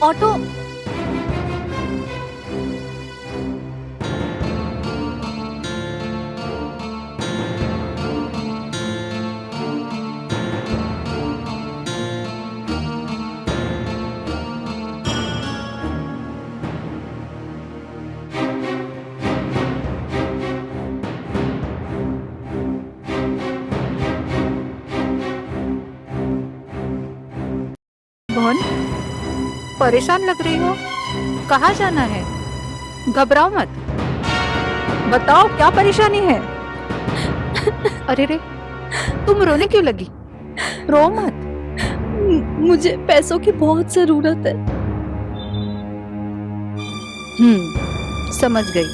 ऑटो। बहन, परेशान लग रही हो, कहाँ जाना है? घबराओ मत, बताओ क्या परेशानी है? अरे रे, तुम रोने क्यों लगी? रो मत। मुझे पैसों की बहुत जरूरत है। समझ गई,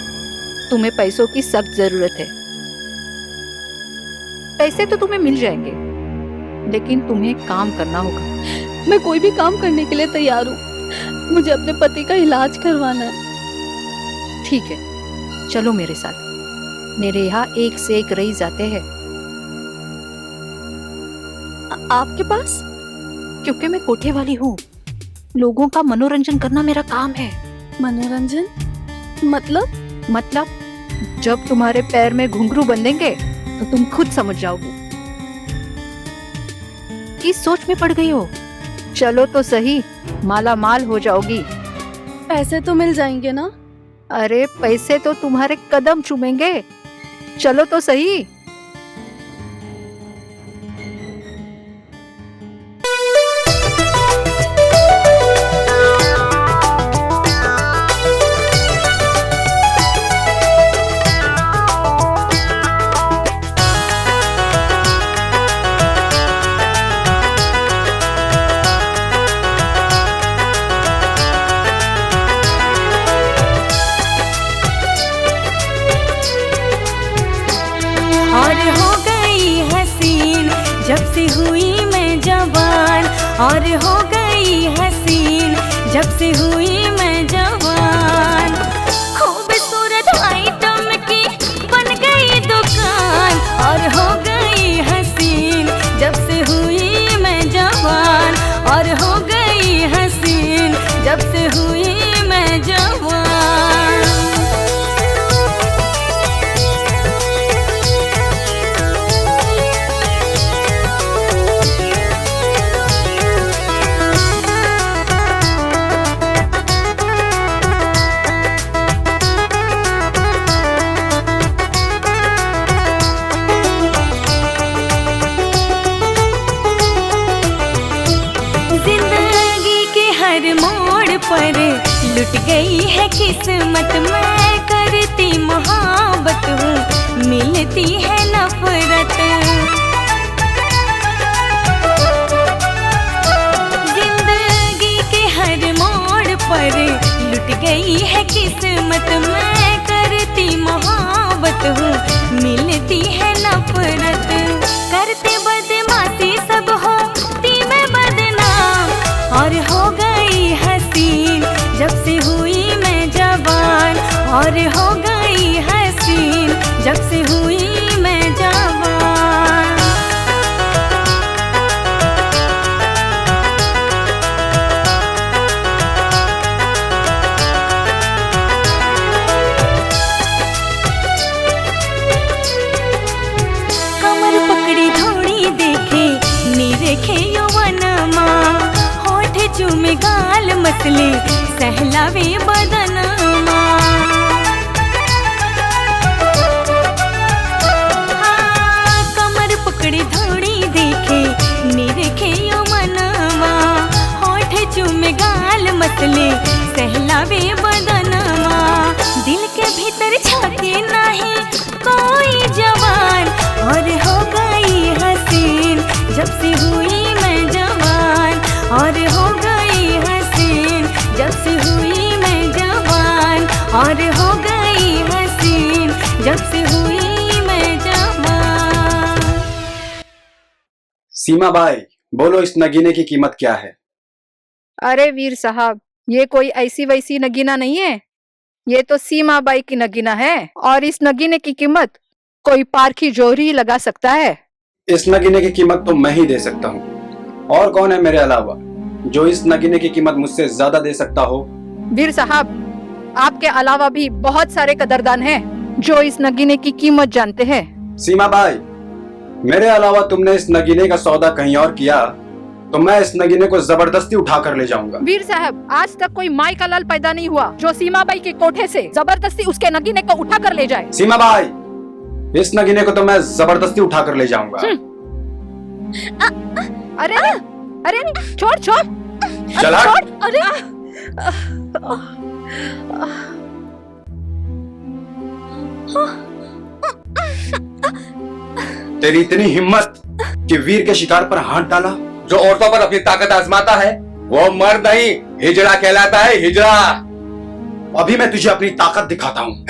तुम्हें पैसों की सख्त जरूरत है। पैसे तो तुम्हें मिल जाएंगे, लेकिन तुम्हें काम करना होगा। मैं कोई भी काम करने के लिए तैयार हूँ, मुझे अपने पति का इलाज करवाना है। ठीक है, चलो मेरे साथ। मेरे यहाँ एक से एक रईस आते हैं। आपके पास? क्योंकि मैं कोठे वाली हूँ, लोगों का मनोरंजन करना मेरा काम है। मनोरंजन मतलब जब तुम्हारे पैर में घुंघरू बंधेंगे तो तुम खुद समझ जाओगी। किस सोच में पड़ गई हो? चलो तो सही, माला माल हो जाओगी। पैसे तो मिल जाएंगे ना? अरे पैसे तो तुम्हारे कदम चूमेंगे, चलो तो सही। और हो गई हसीन जब से हुई मैं जवान, और हो गई हसीन जब से हुई मैं जवान। खूबसूरत आइटम की बन गई दुकान, और हो गई हसीन जब से हुई मैं जवान, और हो गई हसीन जब से हुई मैं जवान। पर लुट गई है किस्मत, मैं करती मोहब्बत हूँ, मिलती है नफरत। जिंदगी के हर मोड़ पर लुट गई है किस्मत, मैं करती मोहब्बत हूँ, मिलती है नफरत। करते बदमाशी सब होती मैं बदनाम, और हो गई हसीन जब से हुई मैं जवान, और हो गई हसीन जब से हुई मैं जवान। गाल मसले सहलावे बदनमा। हाँ, कमर पकड़े धोड़ी देखे निरखे यो मनवा, होठ चूमे गाल मसले सहलावे बदनमा। दिल के भीतर झाके नहीं कोई जवान, और हो गई हसीन जब से हुई मैं जवान, और हो गई हसीन जब से हुई मैं जवान, और हो गई हसीन जब से हुई मैं जवान। सीमा बाई, बोलो इस नगीने की कीमत क्या है? अरे वीर साहब, ये कोई ऐसी वैसी नगीना नहीं है, ये तो सीमा बाई की नगीना है, और इस नगीने की कीमत कोई पारखी जोहरी ही लगा सकता है। इस नगीने की कीमत तो मैं ही दे सकता हूँ, और कौन है मेरे अलावा जो इस नगीने की कीमत मुझसे ज्यादा दे सकता हो? वीर साहब, आपके अलावा भी बहुत सारे कदरदान हैं जो इस नगीने की कीमत जानते हैं। सीमा बाई, मेरे अलावा तुमने इस नगीने का सौदा कहीं और किया तो मैं इस नगीने को जबरदस्ती उठा कर ले जाऊंगा। वीर साहब, आज तक कोई माई का लाल पैदा नहीं हुआ जो सीमा बाई के कोठे से जबरदस्ती उसके नगीने को उठा कर ले जाए। सीमा बाई, इस नगीने को तो मैं जबरदस्ती उठा कर ले जाऊंगा। अरे अरे नहीं, छोड़ छोड़ चला। छोड़, अरे तेरी इतनी हिम्मत कि वीर के शिकार पर हाथ डाला। जो औरतों पर अपनी ताकत आजमाता है वो मर्द नहीं, हिजड़ा कहलाता है, हिजड़ा। अभी मैं तुझे अपनी ताकत दिखाता हूँ।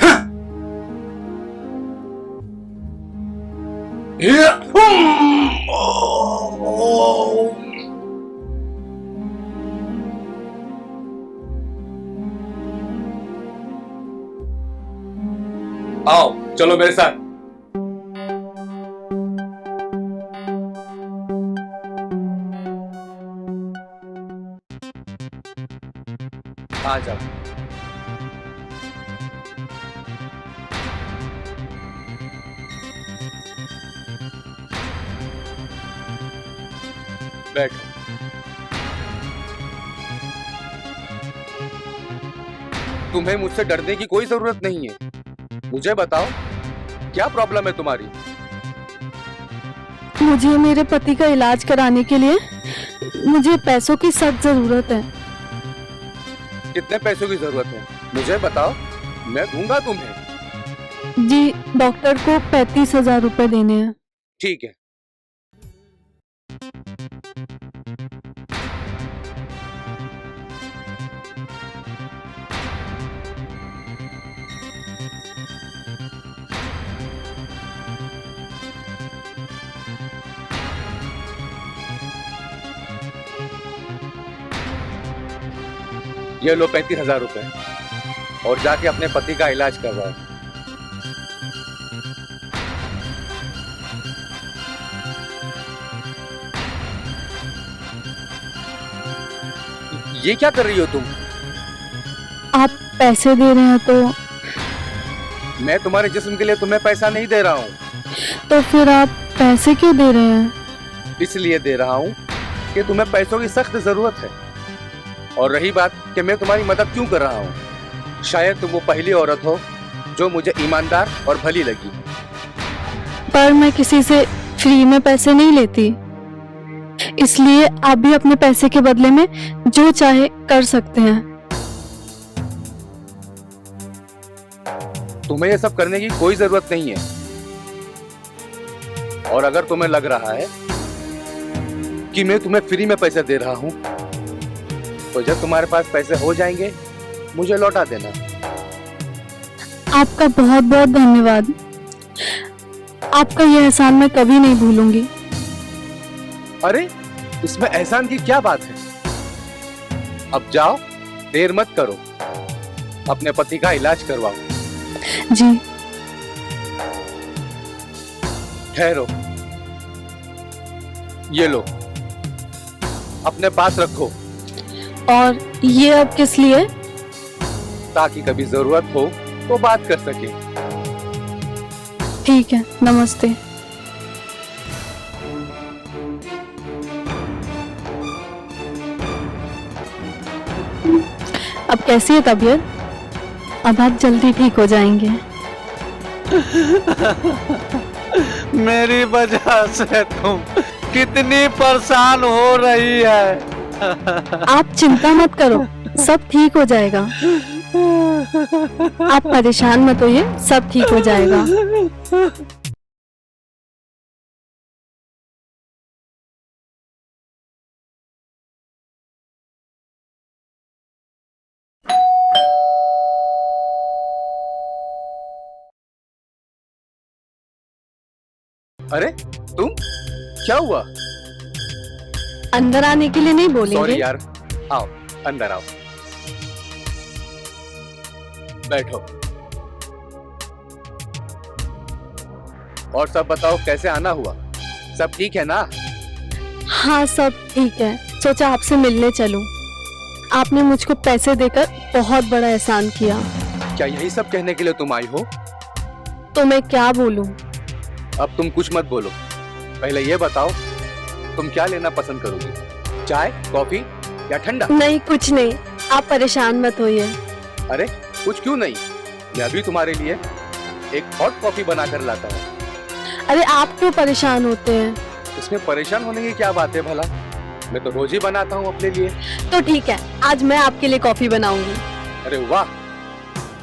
आओ चलो मेरे साथ। आ जाओ। बैठो। तुम्हें मुझसे डरने की कोई जरूरत नहीं है। मुझे बताओ क्या प्रॉब्लम है तुम्हारी? मुझे मेरे पति का इलाज कराने के लिए मुझे पैसों की सख्त जरूरत है। कितने पैसों की जरूरत है मुझे बताओ, मैं दूंगा तुम्हें। जी, डॉक्टर को 35,000 रुपए देने हैं। ठीक है। ये लो 35,000 रुपए और जाके अपने पति का इलाज करवाओ। ये क्या कर रही हो तुम? आप पैसे दे रहे हैं तो? मैं तुम्हारे जिस्म के लिए तुम्हें पैसा नहीं दे रहा हूँ। तो फिर आप पैसे क्यों दे रहे हैं? इसलिए दे रहा हूँ कि तुम्हें पैसों की सख्त जरूरत है। और रही बात कि मैं तुम्हारी मदद क्यों कर रहा हूँ, शायद तुम वो पहली औरत हो जो मुझे ईमानदार और भली लगी। पर मैं किसी से फ्री में पैसे नहीं लेती, इसलिए आप भी अपने पैसे के बदले में जो चाहे कर सकते हैं। तुम्हें ये सब करने की कोई जरूरत नहीं है। और अगर तुम्हें लग रहा है कि मैं तुम्हें फ्री में पैसे दे रहा हूँ, तो जब तुम्हारे पास पैसे हो जाएंगे मुझे लौटा देना। आपका बहुत बहुत धन्यवाद। आपका यह एहसान मैं कभी नहीं भूलूंगी। अरे इसमें एहसान की क्या बात है? अब जाओ, देर मत करो, अपने पति का इलाज करवाओ। जी। ठहरो, ये लो अपने पास रखो। और ये अब किस लिए? ताकि कभी जरूरत हो तो बात कर सके। ठीक है, नमस्ते। अब कैसी है तबीयत? अब आप जल्दी ठीक हो जाएंगे। मेरी वजह से तुम कितनी परेशान हो रही है। आप चिंता मत करो, सब ठीक हो जाएगा। आप परेशान मत होइए, सब ठीक हो जाएगा। अरे तुम, क्या हुआ? अंदर आने के लिए नहीं बोलेंगे? सॉरी यार, आओ अंदर आओ, बैठो। और सब बताओ, कैसे आना हुआ? सब ठीक है ना? हाँ सब ठीक है, सोचा आपसे मिलने चलूं। आपने मुझको पैसे देकर बहुत बड़ा एहसान किया। क्या यही सब कहने के लिए तुम आई हो? तो मैं क्या बोलूं? अब तुम कुछ मत बोलो, पहले ये बताओ तुम क्या लेना पसंद करोगी? चाय, कॉफी या ठंडा? नहीं कुछ नहीं, आप परेशान मत होइए। अरे कुछ क्यों नहीं, मैं अभी तुम्हारे लिए एक हॉट कॉफी बना कर लाता हूँ। अरे आप क्यों परेशान होते हैं? इसमें परेशान होने की क्या बात है भला, मैं तो रोज ही बनाता हूँ अपने लिए। तो ठीक है, आज मैं आपके लिए कॉफी बनाऊंगी। अरे वाह,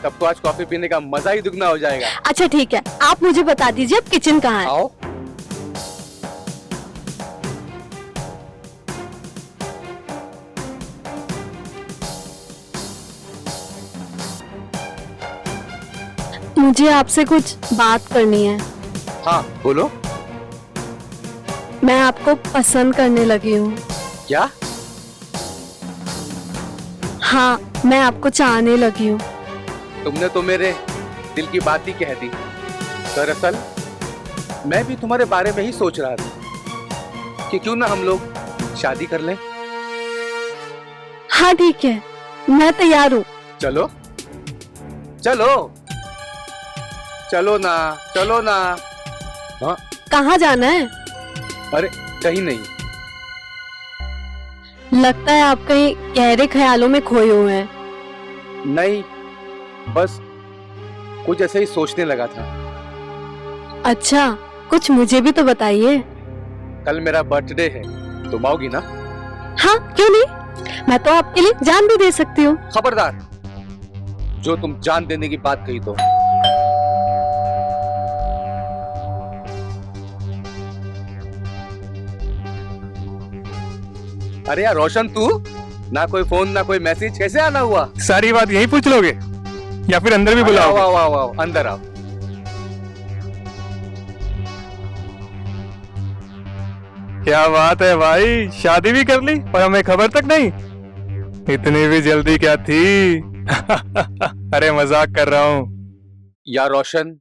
तब तो आज कॉफी पीने का मजा ही दुगना हो जाएगा। अच्छा ठीक है, आप मुझे बता दीजिए अब किचन कहाँ है? आओ। मुझे आपसे कुछ बात करनी है। हाँ बोलो। मैं आपको पसंद करने लगी हूँ। क्या? हाँ, मैं आपको चाहने लगी हूँ। तुमने तो मेरे दिल की बात ही कह दी। दरअसल मैं भी तुम्हारे बारे में ही सोच रहा था कि क्यों ना हम लोग शादी कर लें। हाँ ठीक है, मैं तैयार हूँ। चलो चलो चलो ना, चलो ना। हाँ कहाँ जाना है? अरे कहीं नहीं। लगता है आप कहीं गहरे ख्यालों में खोए हुए हैं। नहीं, बस कुछ ऐसे ही सोचने लगा था। अच्छा, कुछ मुझे भी तो बताइए। कल मेरा बर्थडे है, तुम आओगी ना? हाँ क्यों नहीं, मैं तो आपके लिए जान भी दे सकती हूँ। खबरदार, जो तुम जान देने की बात कही तो। अरे यार रोशन, तू ना कोई फोन ना कोई मैसेज, कैसे आना हुआ? सारी बात यही पूछ लोगे या फिर अंदर भी बुलाओ? आओ आओ आओ, अंदर आओ। क्या बात है भाई, शादी भी कर ली और हमें खबर तक नहीं? इतनी भी जल्दी क्या थी? अरे मजाक कर रहा हूँ यार रोशन,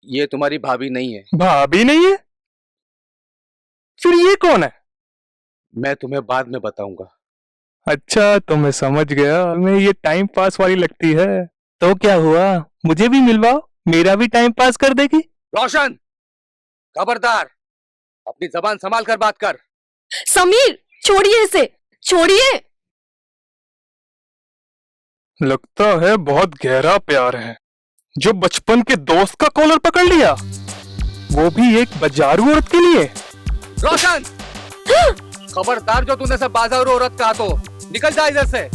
ये तुम्हारी भाभी नहीं है। भाभी नहीं है? फिर ये कौन है? मैं तुम्हें बाद में बताऊंगा। अच्छा तो मैं समझ गया, मैं ये टाइम पास वाली लगती है। तो क्या हुआ, मुझे भी मिलवाओ, मेरा भी टाइम पास कर देगी। रोशन, खबरदार, अपनी जबान संभाल कर बात कर। समीर, छोड़िए इसे, छोड़िए। लगता है बहुत गहरा प्यार है, जो बचपन के दोस्त का कॉलर पकड़ लिया, वो भी एक बाजारू औरत के लिए। रोशन, खबरदार, जो तूने सब बाजारू औरत कहा तो निकल जा इधर से,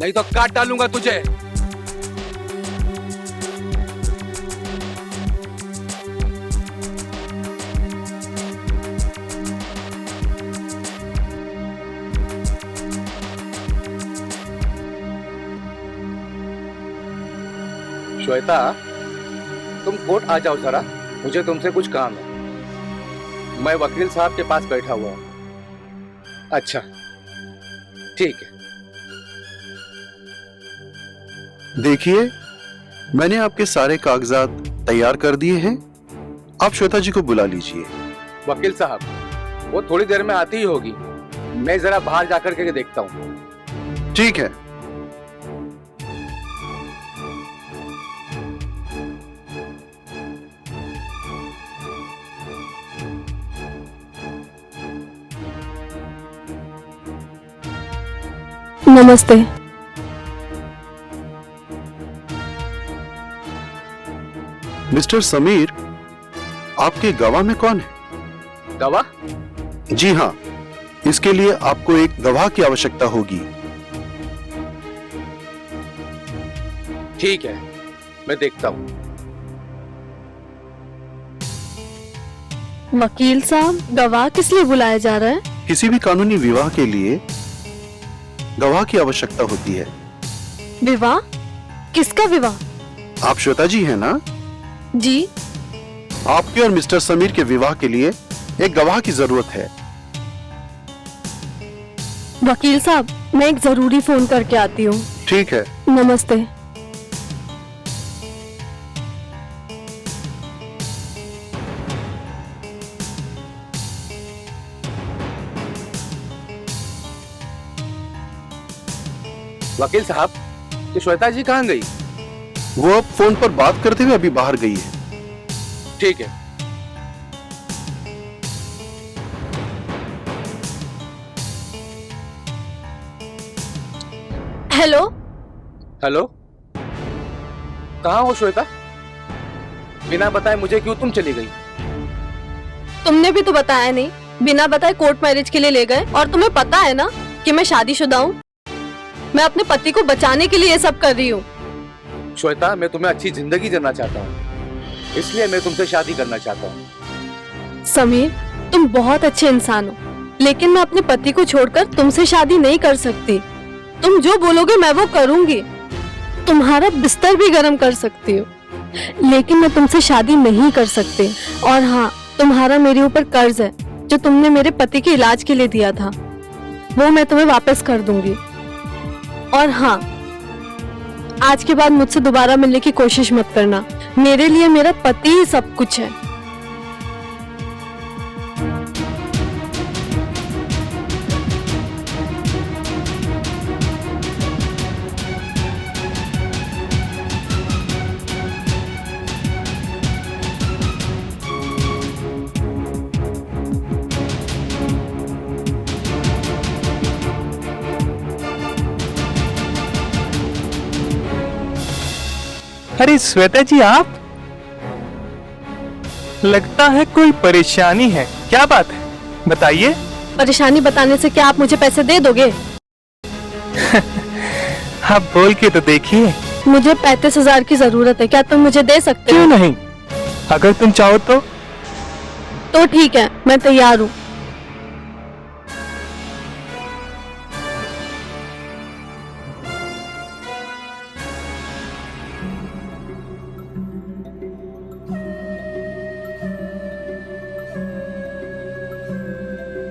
नहीं तो काट डालूंगा तुझे। श्वेता, तुम कोर्ट आ जाओ जरा, मुझे तुमसे कुछ काम है। मैं वकील साहब के पास बैठा हुआ हूं। अच्छा ठीक है। देखिए, मैंने आपके सारे कागजात तैयार कर दिए हैं, आप श्वेता जी को बुला लीजिए। वकील साहब, वो थोड़ी देर में आती ही होगी, मैं जरा बाहर जाकर के देखता हूँ। ठीक है। नमस्ते। मिस्टर समीर, आपके गवाह में कौन है? गवाह? जी हाँ, इसके लिए आपको एक गवाह की आवश्यकता होगी। ठीक है, मैं देखता हूँ। वकील साहब, गवाह किस लिए बुलाया जा रहा है? किसी भी कानूनी विवाह के लिए गवाह की आवश्यकता होती है। विवाह? किसका विवाह? आप श्वेता जी हैं ना? जी। आपके और मिस्टर समीर के विवाह के लिए एक गवाह की जरूरत है। वकील साहब, मैं एक जरूरी फोन करके आती हूँ। ठीक है। नमस्ते। वकील साहब, तो श्वेता जी कहाँ गई? वो अब फोन पर बात करते हुए अभी बाहर गई है। ठीक है। हेलो। हेलो, कहाँ हो श्वेता? बिना बताए मुझे क्यों तुम चली गई? तुमने भी तो बताया नहीं, बिना बताए कोर्ट मैरिज के लिए ले गए। और तुम्हें पता है ना कि मैं शादीशुदा हूँ। मैं अपने पति को बचाने के लिए ये सब कर रही हूँ। श्वेता, मैं तुम्हें अच्छी जिंदगी देना चाहता हूँ, इसलिए मैं तुमसे शादी करना चाहता हूँ। समीर, तुम बहुत अच्छे इंसान हो, लेकिन मैं अपने पति को छोड़कर तुमसे शादी नहीं कर सकती। तुम जो बोलोगे मैं वो करूंगी। तुम्हारा बिस्तर भी गर्म कर सकती हूँ, लेकिन मैं तुमसे शादी नहीं कर सकती। और हाँ, तुम्हारा मेरे ऊपर कर्ज है जो तुमने मेरे पति के इलाज के लिए दिया था, वो मैं तुम्हें वापस कर दूंगी। और हाँ, आज के बाद मुझसे दोबारा मिलने की कोशिश मत करना। मेरे लिए मेरा पति ही सब कुछ है। अरे श्वेता जी, आप? लगता है कोई परेशानी है। क्या बात है, बताइए। परेशानी बताने से क्या आप मुझे पैसे दे दोगे? आप बोल के तो देखिए। मुझे 35,000 की जरूरत है, क्या तुम मुझे दे सकते हो? क्यों नहीं, अगर तुम चाहो तो ठीक है, मैं तैयार हूँ।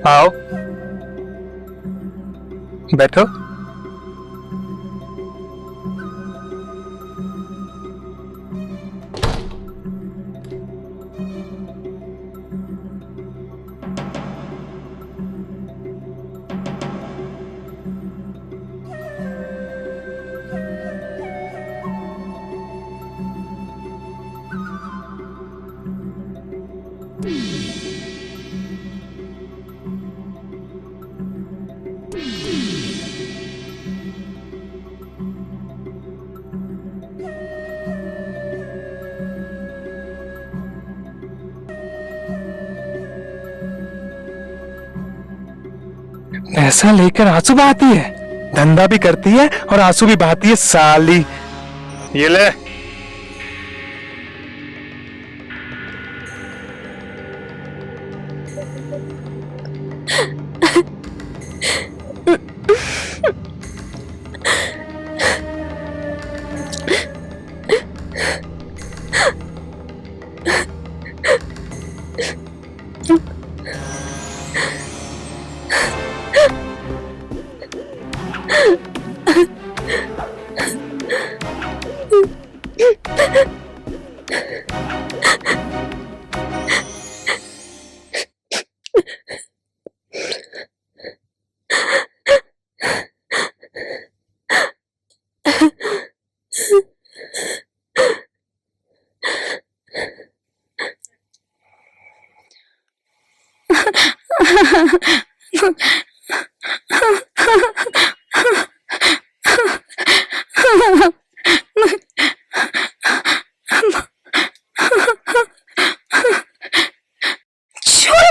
आओ, बैठो। पैसा लेकर आंसू बहाती है, धंधा भी करती है और आंसू भी बहाती है साली। ये ले।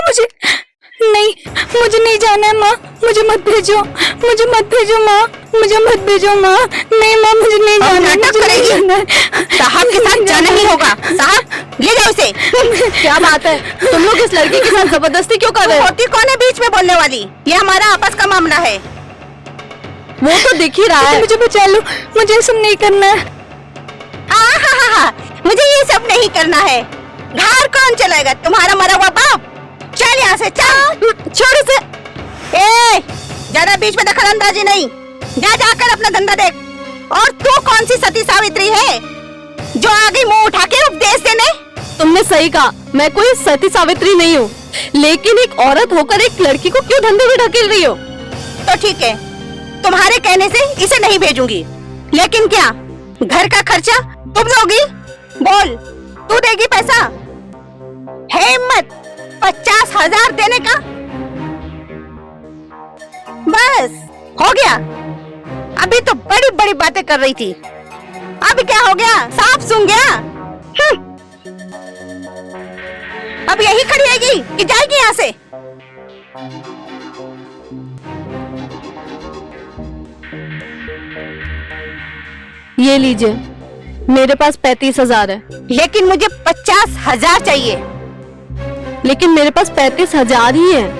मुझे नहीं जाना है माँ, मुझे मत भेजो माँ, मुझे मत भेजो माँ। नहीं माँ, मुझे नहीं जाना है। साहब के साथ जाना ही होगा। साहब ले जाओ उसे। क्या बात है, तुम लोग इस लड़की के साथ जबरदस्ती क्यों कर रहे हो? होती कौन है बीच में बोलने वाली? ये हमारा आपस का मामला है। वो तो दिख ही रहा है। मुझे बचा लो, मुझे ये सब नहीं करना है। मुझे ये सब नहीं करना है। घर कौन चलाएगा? तुम्हारा मरा हुआ बाप। चल यहाँ से, चल। छोड़ इसे। ज्यादा बीच में दखल अंदाजी नहीं। जा जाकर अपना धंधा देख। और तू कौन सी सती सावित्री है जो आगे मुंह उठा के उपदेश देने? तुमने सही कहा, मैं कोई सती सावित्री नहीं हूँ, लेकिन एक औरत होकर एक लड़की को क्यों धंधे में ढकेल रही हो? तो ठीक है, तुम्हारे कहने से इसे नहीं भेजूंगी, लेकिन क्या घर का खर्चा तुम दोगी? बोल, तू देगी पैसा? है हिम्मत 50,000 देने का? बस हो गया। अभी तो बड़ी बड़ी बातें कर रही थी, अब क्या हो गया? साफ सुन गया। अब यही खड़ी रहेगी कि जाएगी यहाँ से? ये लीजिए, मेरे पास 35,000 है। लेकिन मुझे 50,000 चाहिए। लेकिन मेरे पास 35,000 ही है।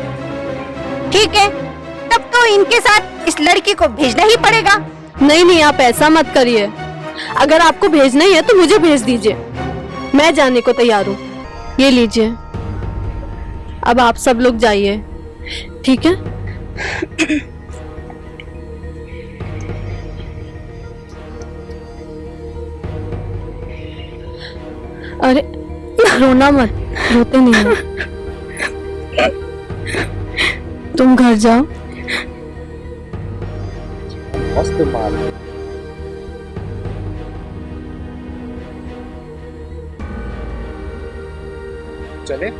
ठीक है, तब तो इनके साथ इस लड़की को भेजना ही पड़ेगा। नहीं, आप ऐसा मत करिए। अगर आपको भेजना ही है तो मुझे भेज दीजिए, मैं जाने को तैयार हूँ। ये लीजिए, अब आप सब लोग जाइए, ठीक है? अरे रोना मत, रोते नहीं हो। तुम घर जाओ। मस्त माल। चले?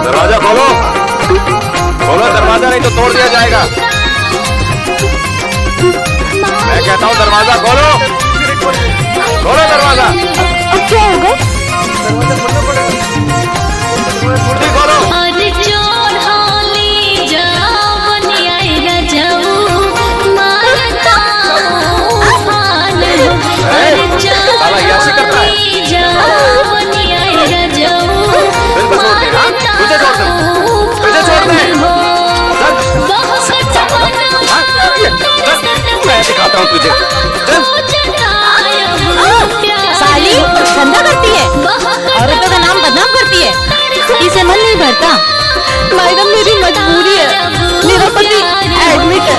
दरवाजा खोलो, खोलो दरवाजा, नहीं तो तोड़ दिया जाएगा। मैं कहता हूँ दरवाजा खोलो, खोलो दरवाजा। अब क्या होगा? कुर्सी खोलो। साला यासी करता है। तुझे छोड़ दे, तुझे छोड़ दे। मैं दिखाता हूँ तुझे। साली धंधा करती है, औरतों का नाम बदनाम करती है, इसे मन नहीं भरता। मैडम, मेरी मजबूरी है, मेरा पति एडमिट है,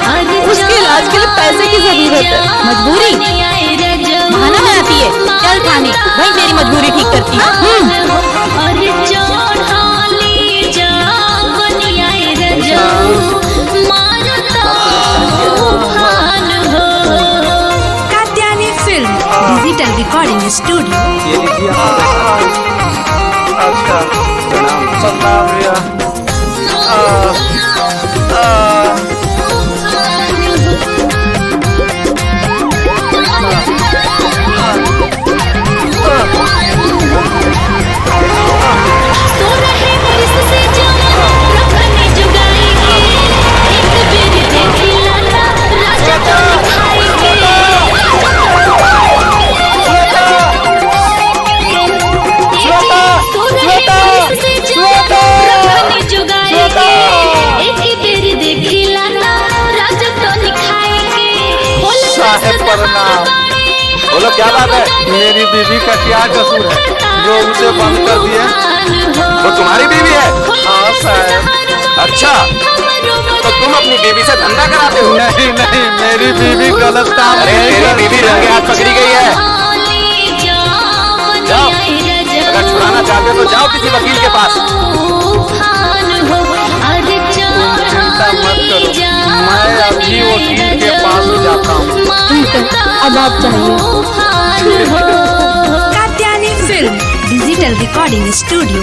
उसके इलाज के लिए पैसे की जरूरत है। मजबूरी? बहाना बनाती है, चल थाने, वही तेरी मजबूरी ठीक करती है। Katyayani film digital recording studio. ये लीजिए। अच्छा, प्रणाम भैया। प्रणाम। बोलो क्या बात है? मेरी बीवी का क्या कसूर है जो उसे बंद कर दिए? वो तुम्हारी बीवी है? हाँ साहब। अच्छा, तो तुम अपनी बीवी से धंधा कराते हो? नहीं, मेरी बीवी गलत काम अरे नहीं तेरी करती बीवी रंगे हाथ पकड़ी गई है। जाओ, अगर छुड़ाना चाहते हो तो जाओ किसी वकील के पास। चिंता मत करो, मैं अभी वकील के पास जाता हूँ। ठीक है, अब आप चाहिए। Katyayani film digital recording studio.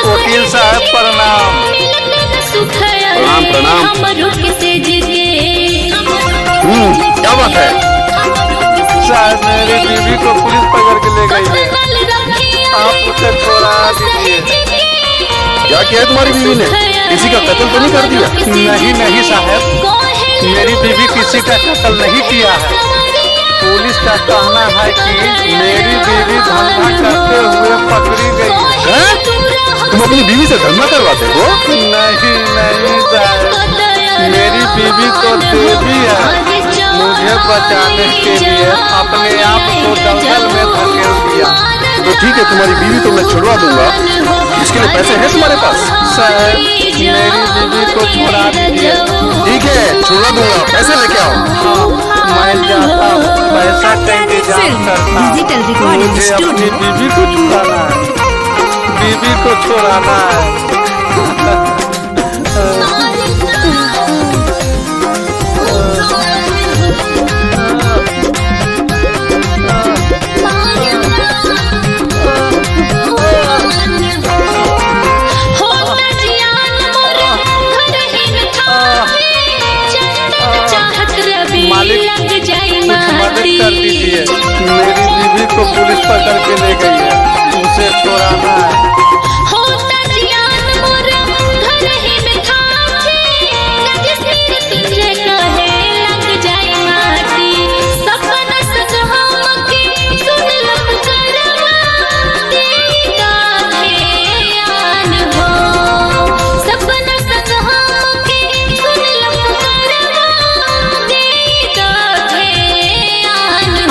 वकील साहब प्रणाम। प्रणाम प्रणाम। क्या बात है? साहब मेरी बीवी को पुलिस पकड़ के ले गई है, आप उसे छोड़ा दीजिए। क्या किया है तुम्हारी बीवी ने? किसी का कत्ल तो नहीं कर दिया? नहीं नहीं साहब, मेरी बीवी किसी का कत्ल नहीं किया है। पुलिस का कहना है कि मेरी बीवी धंधा करते हुए पकड़ी गई है। तुम अपनी बीवी से धंधा करवाते हो? नहीं नहीं साहब, मेरी बीवी तो देवी है, मुझे बचाने के लिए अपने आप को दलदल में धकेल दिया। तो ठीक है, तुम्हारी बीवी तो मैं छुड़वा दूंगा। इसके लिए पैसे हैं तुम्हारे पास? सर मेरी बीवी को छुड़ा दीजिए। ठीक है, छुड़वा दूंगा, पैसे लेके आओ। मैं जाता हूँ, पैसा का इंतजाम करता हूँ। डिजिटल रिकॉर्डिंग मुझे अपनी स्टूडियो। बीवी को छुड़ाना है, बीवी को छुड़ाना है। मालिक कुछ मदद कर दीजिए, मेरी बीवी को पुलिस पकड़ के ले गई है, उसे छोड़ाना है।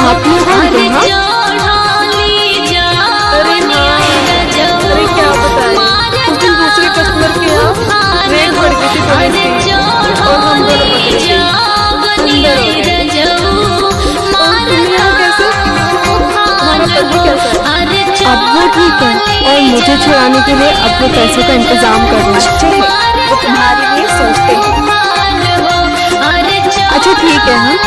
आप लोग यहाँ? अरे क्या बताएं, उस दिन दूसरे कस्टमर के यहाँ रेड पड़ गई थी पुलिस की और हम दोनों पकड़े गए। अंदर हो गए। और तुम यहाँ कैसे? हमारा पति कैसा है? अब वो ठीक है और मुझे छुड़ाने के लिए अब वो पैसे का इंतजाम कर रहे हैं। वो तुम्हारे लिए सोचते हैं। अच्छा ठीक है। हाँ